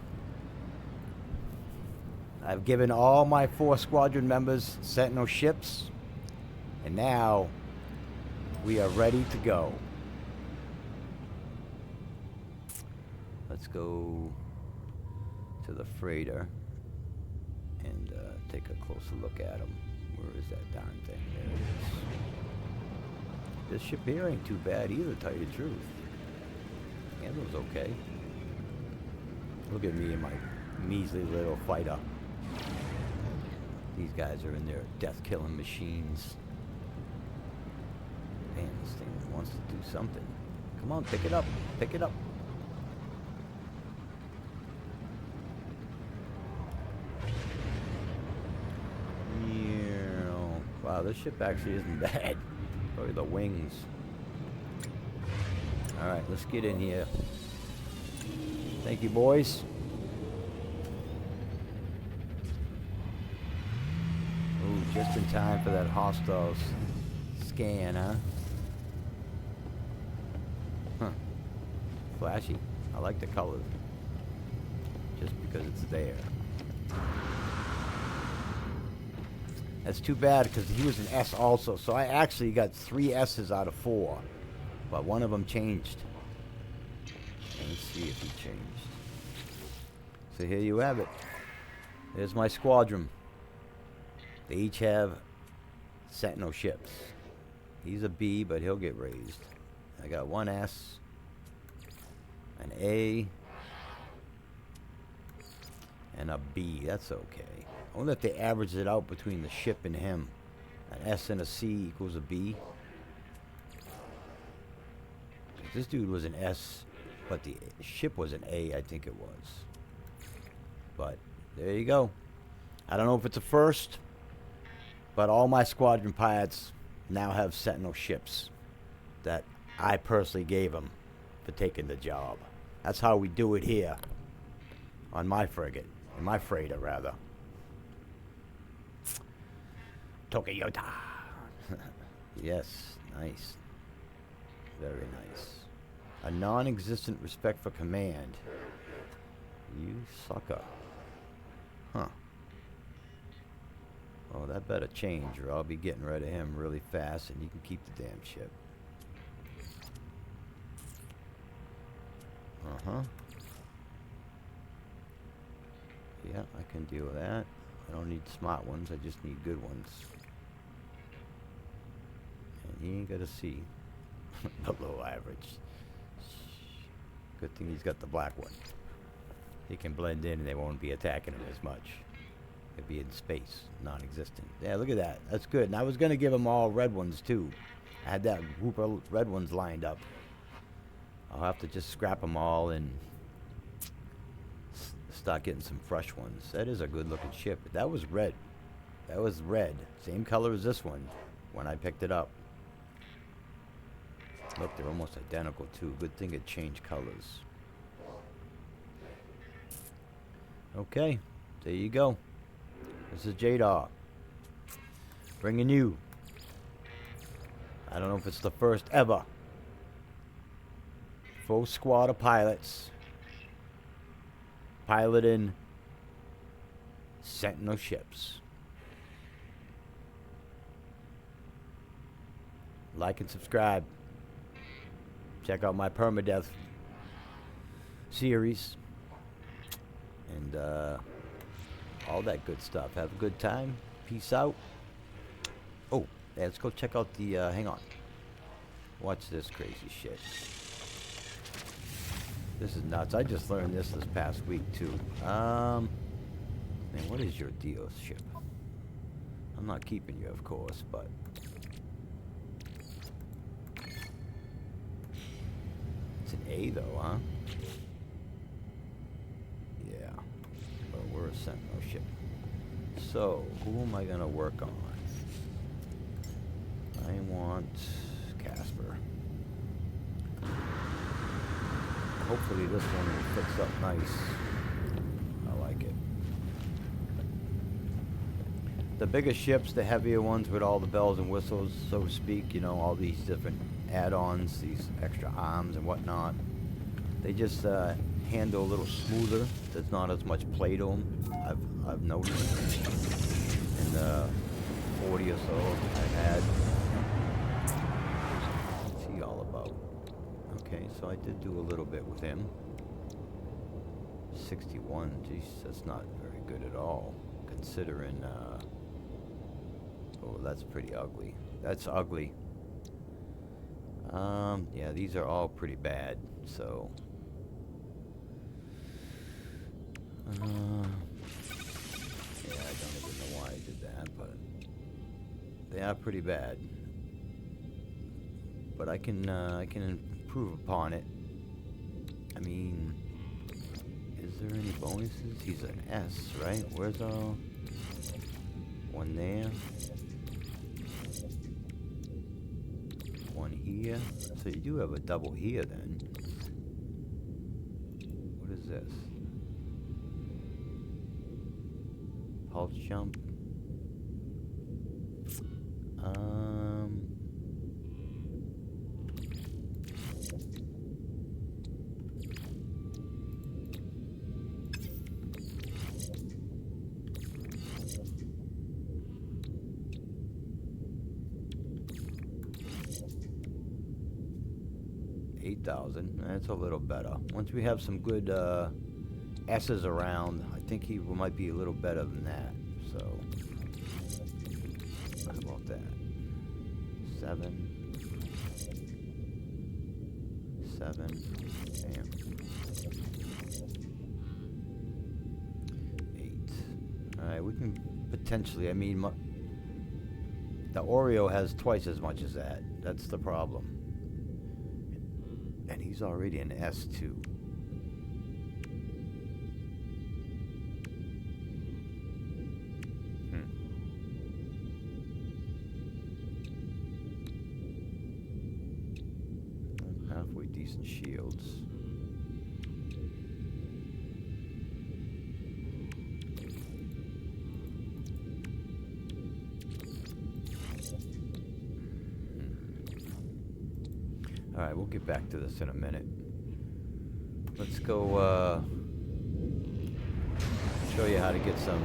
I've given all my 4 squadron members Sentinel ships, and now we are ready to go. Let's go to the freighter and take a closer look at him. Where is that darn thing? There it is. This ship here ain't too bad either, to tell you the truth. Handle's okay. Look at me and my measly little fighter. These guys are in their death-killing machines. This thing wants to do something. Come on, pick it up. Pick it up. Wow, this ship actually isn't bad. Look at the wings. Alright, let's get in here. Thank you, boys. Ooh, just in time for that hostile scan, huh? Huh. Flashy. I like the colors. Just because it's there. That's too bad because he was an S also. So I actually got 3 S's out of 4. But one of them changed. Let's see if he changed. So here you have it. There's my squadron. They each have Sentinel ships. He's a B, but he'll get raised. I got 1 S, an A, and a B. That's okay. I wonder if they average it out between the ship and him. An S and a C equals a B. This dude was an S, but the ship was an A, I think it was. But there you go. I don't know if it's a first, but all my squadron pilots now have Sentinel ships that I personally gave them for taking the job. That's how we do it here on my frigate, in my freighter rather. Tokiyota. Yes, nice. Very nice. A non-existent respect for command. You sucker. Huh. Oh, that better change or I'll be getting rid of him really fast and you can keep the damn ship. Uh-huh. Yeah, I can deal with that. I don't need smart ones, I just need good ones. And he ain't got a C. Below average. Good thing he's got the black one. He can blend in and they won't be attacking him as much. He'll be in space, non-existent. Yeah, look at that. That's good. And I was going to give him all red ones too. I had that group of red ones lined up. I'll have to just scrap them all and start getting some fresh ones. That is a good looking ship. That was red. That was red. Same color as this one when I picked it up. Look, they're almost identical too. Good thing it changed colors. Okay, there you go. This is jadaw. Bringing you. I don't know if it's the first ever. Full squad of pilots. Piloting Sentinel ships. Like and subscribe. Check out my permadeath series. And all that good stuff. Have a good time. Peace out. Oh, yeah, let's go check out the, hang on. Watch this crazy shit. This is nuts. I just learned this past week too. Man, what is your deal, ship? I'm not keeping you, of course, but it's an A though, huh? Yeah. But we're a Sentinel ship. So, who am I gonna work on? I want Casper. Hopefully this one will fix up nice. I like it. The bigger ships, the heavier ones with all the bells and whistles, so to speak, you know, all these different add-ons, these extra arms and whatnot, they just handle a little smoother. There's not as much play to them, I've noticed. In the 40 or so I've had. What's he all about? Okay, so I did do a little bit with him. 61, geez, that's not very good at all, considering, oh, that's pretty ugly. That's ugly. Yeah, these are all pretty bad, so. Yeah, I don't even know why I did that, but they are pretty bad. but I can improve upon it. I mean, is there any bonuses? He's an S, right? Where's one there? One here. So you do have a double here then. What is this? Pulse jump. 8,000. That's a little better. Once we have some good S's around, I think he might be a little better than that. So, how about that? 7. 7. Damn. 8. Alright, we can potentially, I mean, the Oreo has twice as much as that. That's the problem. And he's already an S2. Halfway decent shields. Alright, we'll get back to this in a minute. Let's go show you how to get some,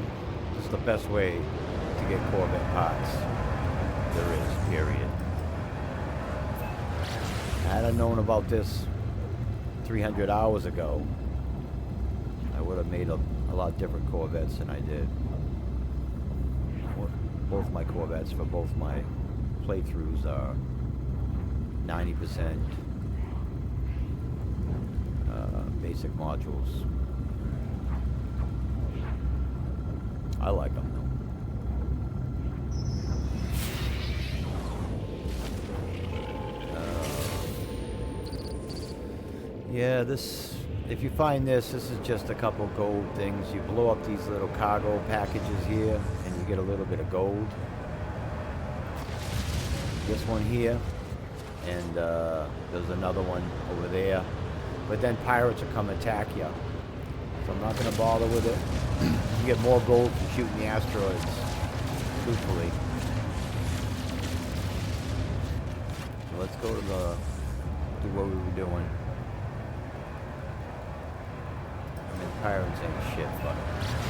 just the best way to get Corvette parts there is, period. Had I known about this 300 hours ago, I would have made a lot different Corvettes than I did. Both my Corvettes for both my playthroughs are 90% basic modules. I like them though. Yeah, this, if you find this is just a couple gold things. You blow up these little cargo packages here and you get a little bit of gold. This one here. And there's another one over there. But then pirates will come attack you. So I'm not going to bother with it. You get more gold from shooting the asteroids, truthfully. So let's go to do what we were doing. I mean, pirates ain't shit, but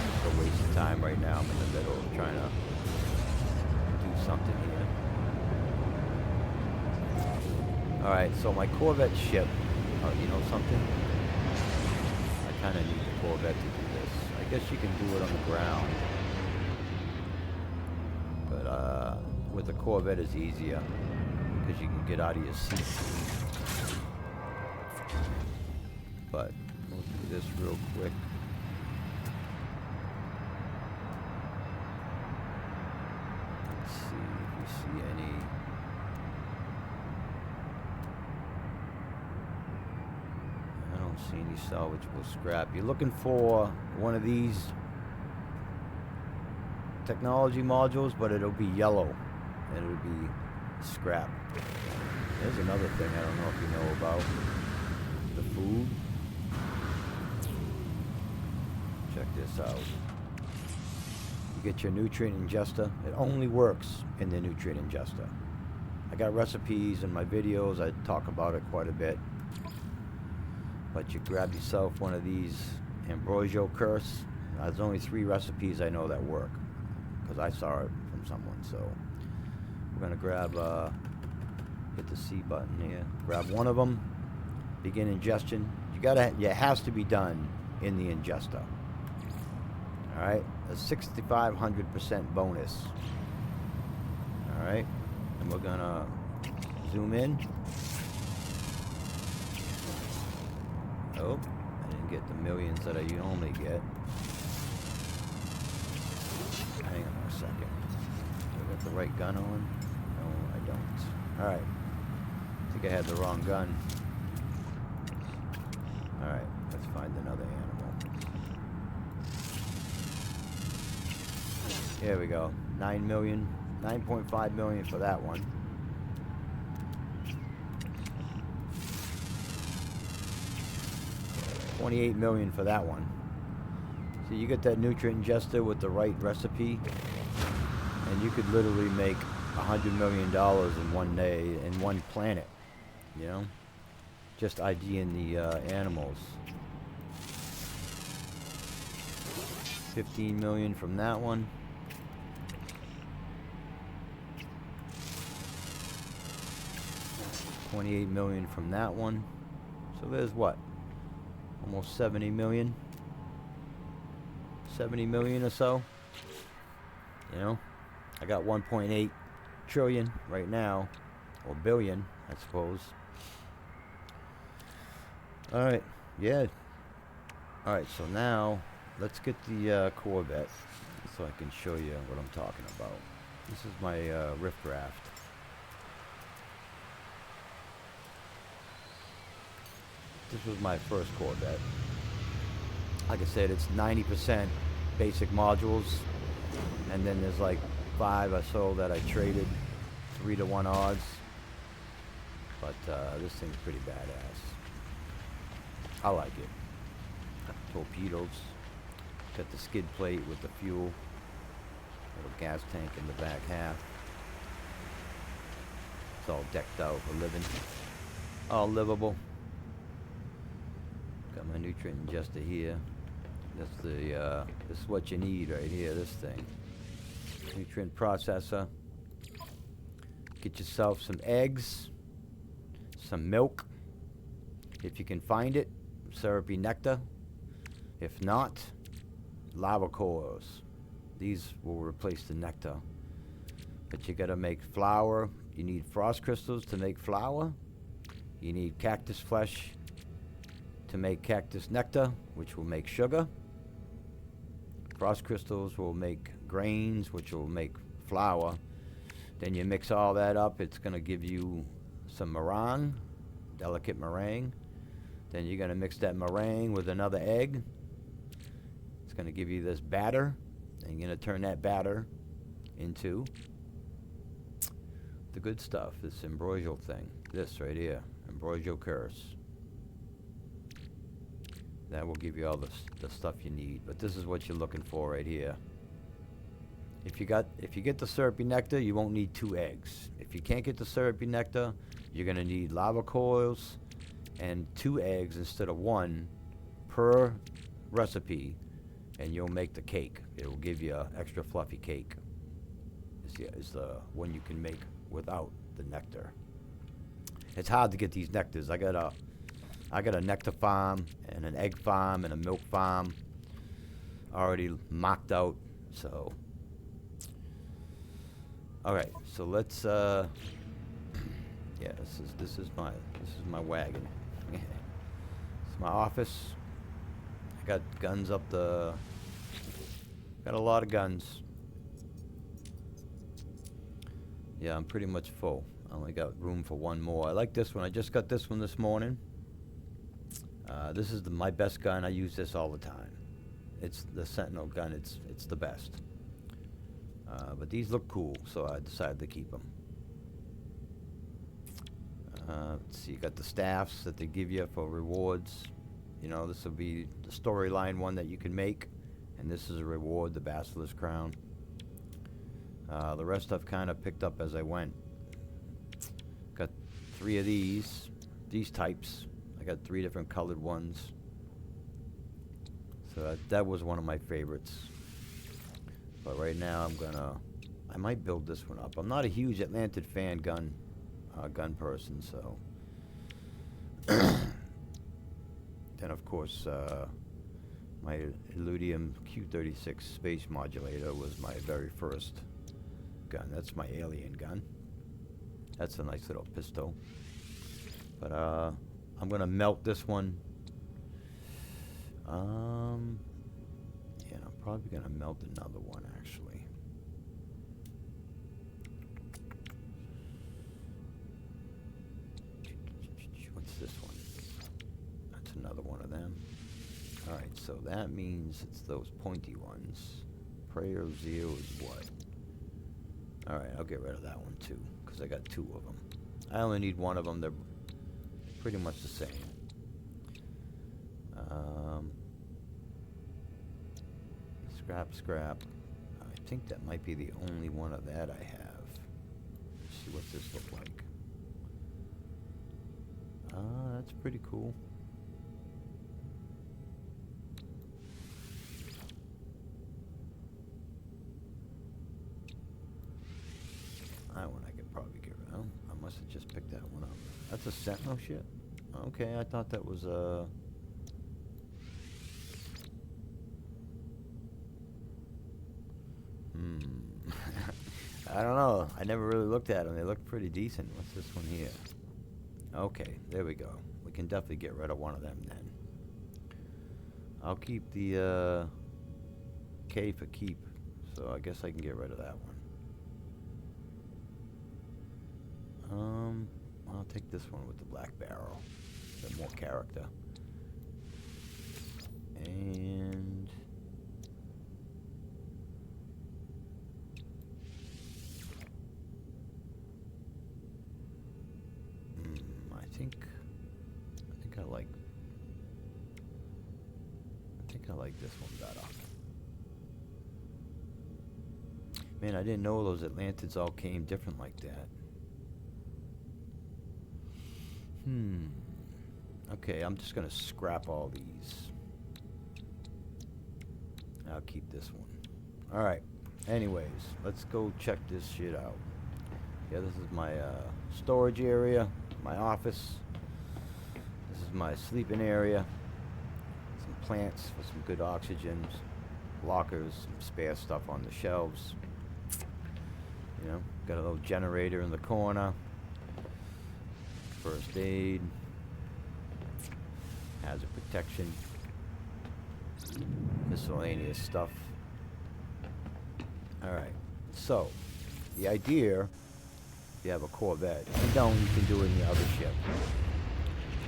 it's a waste of time right now. I'm in the middle of trying to do something here. Alright, so my Corvette ship, you know something? I kind of need the Corvette to do this. I guess you can do it on the ground. But with the Corvette it's easier, because you can get out of your seat. But we'll do this real quick. Let's see if we see any... see any salvageable scrap. You're looking for one of these technology modules, but it'll be yellow and it'll be scrap. There's another thing I don't know if you know about. The food. Check this out. You get your nutrient ingester. It only works in the nutrient ingester. I got recipes in my videos. I talk about it quite a bit. But you grab yourself one of these Ambrosio curse. There's only 3 recipes I know that work, because I saw it from someone. So we're gonna grab, hit the C button here. Grab one of them. Begin ingestion. It has to be done in the ingester. All right, a 6,500% bonus. All right, and we're gonna zoom in. Oh, I didn't get the millions that I normally get. Hang on a second. Do I got the right gun on? No, I don't. Alright. I think I had the wrong gun. Alright, let's find another animal. Here we go. 9 million. 9.5 million for that one. $28 million for that one. So you get that nutrient ingester with the right recipe, and you could literally make $100 million in one day, in one planet. You know? Just IDing the animals. 15 million from that one. $28 million from that one. So there's what? Almost 70 million. 70 million or so. You know? I got 1.8 trillion right now. Or billion, I suppose. Alright, yeah. Alright, so now let's get the Corvette so I can show you what I'm talking about. This is my rift raft. This was my first Corvette. Like I said, it's 90% basic modules, and then there's like 5 or so that I traded, 3-to-1 odds. But this thing's pretty badass. I like it. Got the torpedoes. Got the skid plate with the fuel. Little gas tank in the back half. It's all decked out for living. All livable. Got my nutrient ingester here. That's the this is what you need right here, this thing. Nutrient processor. Get yourself some eggs, some milk, if you can find it, syrupy nectar. If not, lava cores. These will replace the nectar. But you gotta make flour. You need frost crystals to make flour. You need cactus flesh to make cactus nectar, which will make sugar. Frost crystals will make grains, which will make flour. Then you mix all that up, it's gonna give you some meringue, delicate meringue. Then you're gonna mix that meringue with another egg. It's gonna give you this batter, and you're gonna turn that batter into the good stuff, this ambrosial thing. This right here, ambrosial curse. That will give you all the stuff you need. But this is what you're looking for right here. If you get the syrupy nectar, you won't need 2 eggs. If you can't get the syrupy nectar, you're gonna need lava coils and 2 eggs instead of 1 per recipe, and you'll make the cake. It will give you an extra fluffy cake. It's the one you can make without the nectar. It's hard to get these nectars. I got a nectar farm and an egg farm and a milk farm already mocked out. So, all right. So let's. Yeah, this is my wagon. It's my office. I got guns up the. Got a lot of guns. Yeah, I'm pretty much full. I only got room for 1 more. I like this one. I just got this one this morning. This is my best gun. I use this all the time. It's the Sentinel gun. It's the best. But these look cool, so I decided to keep them. Let's see. You got the staffs that they give you for rewards. You know, this will be the storyline one that you can make, and this is a reward, the Basilisk Crown. The rest I've kind of picked up as I went. Got 3 of these types. I got 3 different colored ones. So that was one of my favorites. But right now I might build this one up. I'm not a huge Atlantic fan gun person, so. Then of course my Illudium Q36 space modulator was my very first gun. That's my alien gun. That's a nice little pistol. But I'm gonna melt this one. Yeah, I'm probably gonna melt another one actually. Alright, so that means it's those pointy ones. Prayer 0 is what? Alright, I'll get rid of that one too, because I got 2 of them. I only need 1 of them. They're pretty much the same. Scrap. I think that might be the only one of that I have. Let's see what this looks like. That's pretty cool. That one I could probably get rid of. I must have just picked that one up. That's a Sentinel ship? Okay, I thought that was a... I don't know. I never really looked at them. They look pretty decent. What's this one here? Okay, there we go. We can definitely get rid of one of them then. I'll keep the K for keep. So I guess I can get rid of that one. I'll take this one with the black barrel. Got more character. And... I think I like this one better. Man, I didn't know those Atlantids all came different like that. Okay, I'm just gonna scrap all these. I'll keep this one. Alright, anyways, let's go check this shit out. Yeah, this is my storage area, my office. This is my sleeping area. Some plants for some good oxygen. Lockers, some spare stuff on the shelves. You know, got a little generator in the corner. First aid. Hazard protection. Miscellaneous stuff. Alright, so the idea, if you have a Corvette, if you don't, you can do it in the other ship.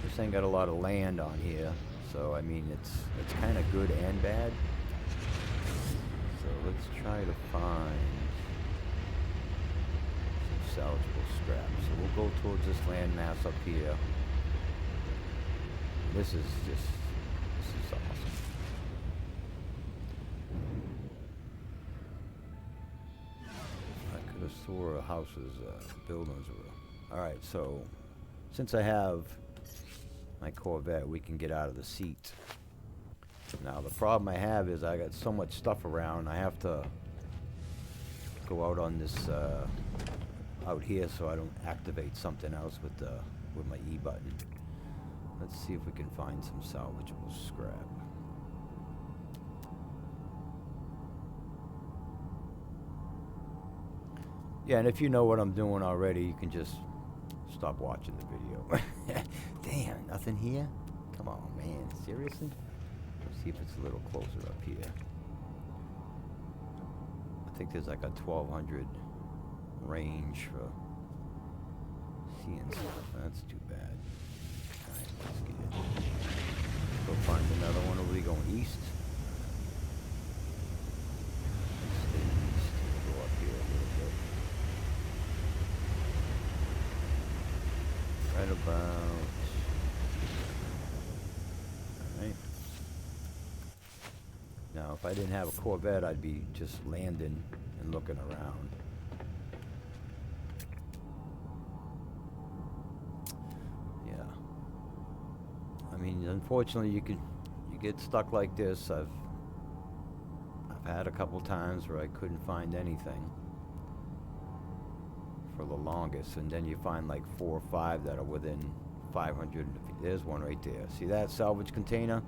This ain't got a lot of land on here, so I mean it's kind of good and bad. So let's try to find some salvageable scrap. So we'll go towards this landmass up here. This is awesome. I could have swore houses, buildings were. Alright, so since I have my Corvette, we can get out of the seat. Now the problem I have is I got so much stuff around, I have to go out on this out here so I don't activate something else with my E button. Let's see if we can find some salvageable scrap. Yeah, and if you know what I'm doing already, you can just stop watching the video. Damn, nothing here? Come on, man. Seriously? Let's see if it's a little closer up here. I think there's like a 1200 range for seeing stuff. That's too bad. Alright, let's get it. Go find another one. Are we going east? Let's stay east. We'll go up here a little bit. Right about... Alright. Now, if I didn't have a Corvette, I'd be just landing and looking around. Yeah. I mean, unfortunately, you get stuck like this. I've had a couple times where I couldn't find anything for the longest, and then you find like 4 or 5 that are within 500. There's one right there. See that salvage container?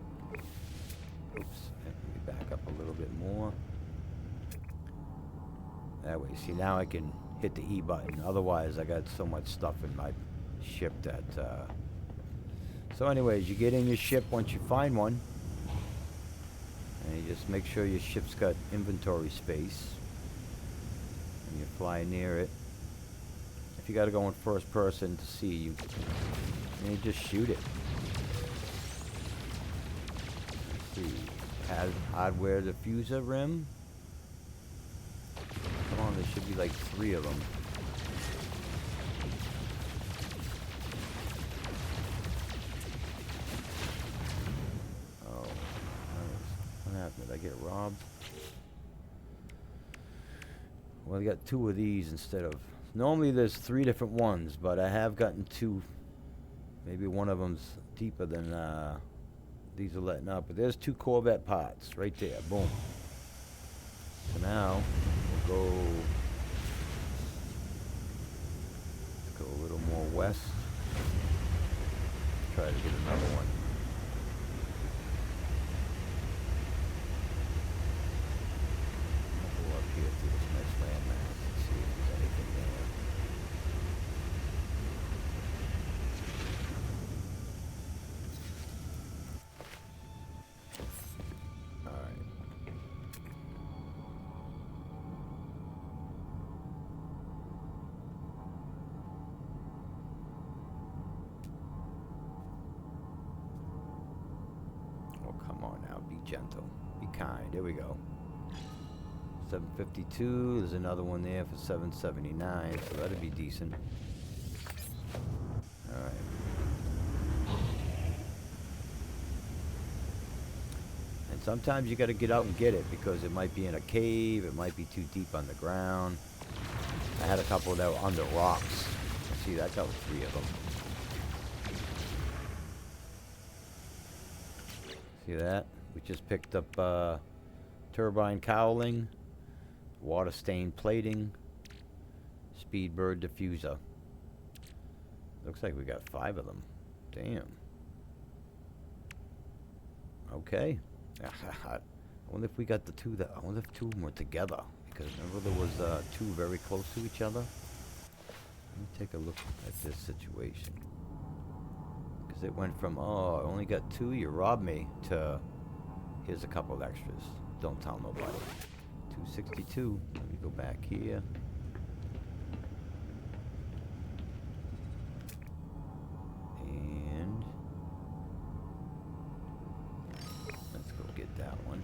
Oops. Let me back up a little bit more. That way. See, now I can hit the E button. Otherwise, I got so much stuff in my ship that... So anyways, you get in your ship once you find one. And you just make sure your ship's got inventory space. And you fly near it. If you got to go in first person to see, you just shoot it. see. Hardware diffuser rim. Come on, there should be like 3 of them. Oh, nice. What happened? Did I get robbed? Well, I got 2 of these instead of... Normally there's 3 different ones, but I have gotten 2. Maybe one of them's deeper than these are letting up. But there's 2 Corvette parts right there. Boom. So now we'll go a little more west. Try to get another one. I'll go up here to this next landmass and see if there's anything there. Gentle. Be kind. There we go. 752. There's another one there for 779, so that'd be decent. Alright. And sometimes you gotta get out and get it because it might be in a cave, it might be too deep underground. I had a couple that were under rocks. See, that got 3 of them. See that? We just picked up turbine cowling, water stain plating, speedbird diffuser. Looks like we got 5 of them. Damn. Okay. I wonder if we got the 2 that... I wonder if 2 of them were together. Because remember there was 2 very close to each other? Let me take a look at this situation. Because it went from, oh, I only got 2, you robbed me, to... Here's a couple of extras. Don't tell nobody. 262. Let me go back here. And let's go get that one.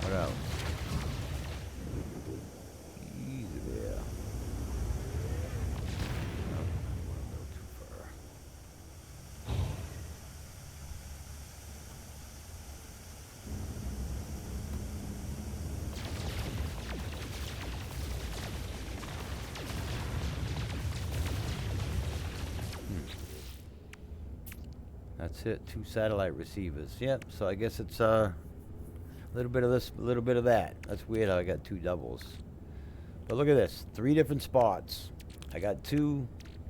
What else? Easy there. No, I won't go too far. That's it. 2 satellite receivers. Yep. So I guess it's a little bit of this, a little bit of that. That's weird how I got 2 doubles. But look at this. 3 different spots. I got 2,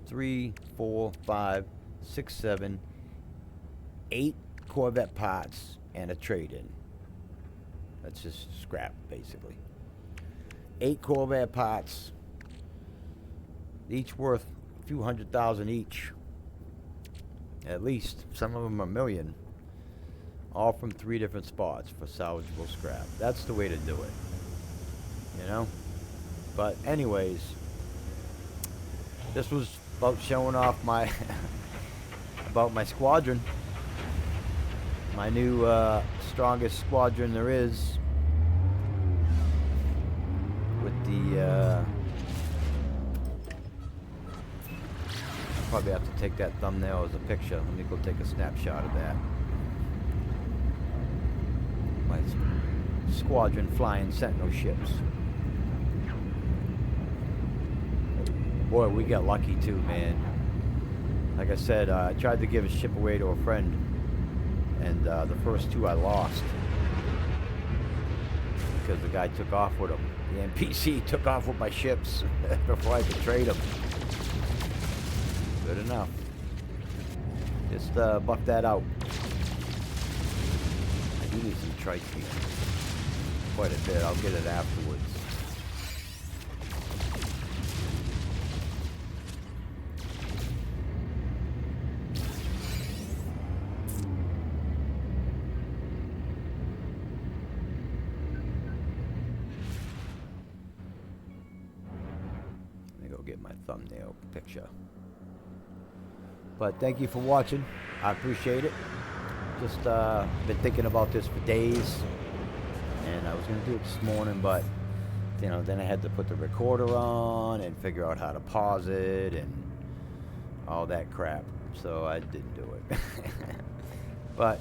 3, 4, 5, 6, 7, 8 Corvette parts and a trade-in. That's just scrap, basically. 8 Corvette parts. Each worth a few $100,000 each. At least. Some of them a million. All from 3 different spots for salvageable scrap. That's the way to do it. You know? But anyways, this was about showing off my about my squadron. My new strongest squadron there is. With the probably have to take that thumbnail as a picture. Let me go take a snapshot of that. My squadron flying Sentinel ships. Boy, we got lucky too, man. Like I said, I tried to give a ship away to a friend, and the first 2 I lost because the guy took off with them. The NPC took off with my ships before I could trade them. Good enough. Just buff that out. I do need some trike here. Quite a bit. I'll get it afterwards. Let me go get my thumbnail picture. But thank you for watching. I appreciate it. Just been thinking about this for days, and I was gonna do it this morning, but you know, then I had to put the recorder on and figure out how to pause it and all that crap, so I didn't do it. But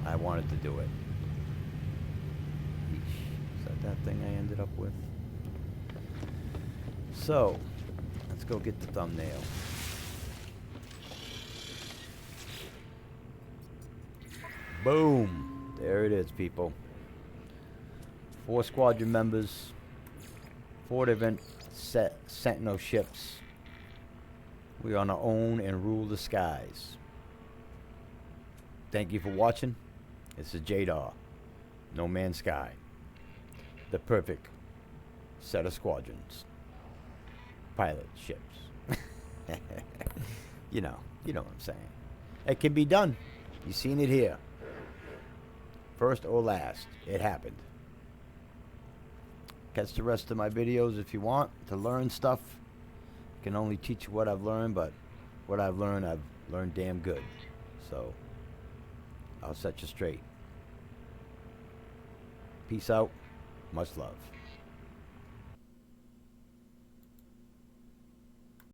I wanted to do it. Eesh, is that thing I ended up with? So let's go get the thumbnail. Boom! There it is, people. 4 squadron members, 4 different Sentinel ships. We on our own and rule the skies. Thank you for watching. It's a jadaw. No Man's Sky. The perfect set of squadrons. Pilot ships. You know what I'm saying. It can be done. You've seen it here. First or last, it happened. Catch the rest of my videos if you want to learn stuff. I can only teach you what I've learned, but what I've learned damn good. So I'll set you straight. Peace out. Much love.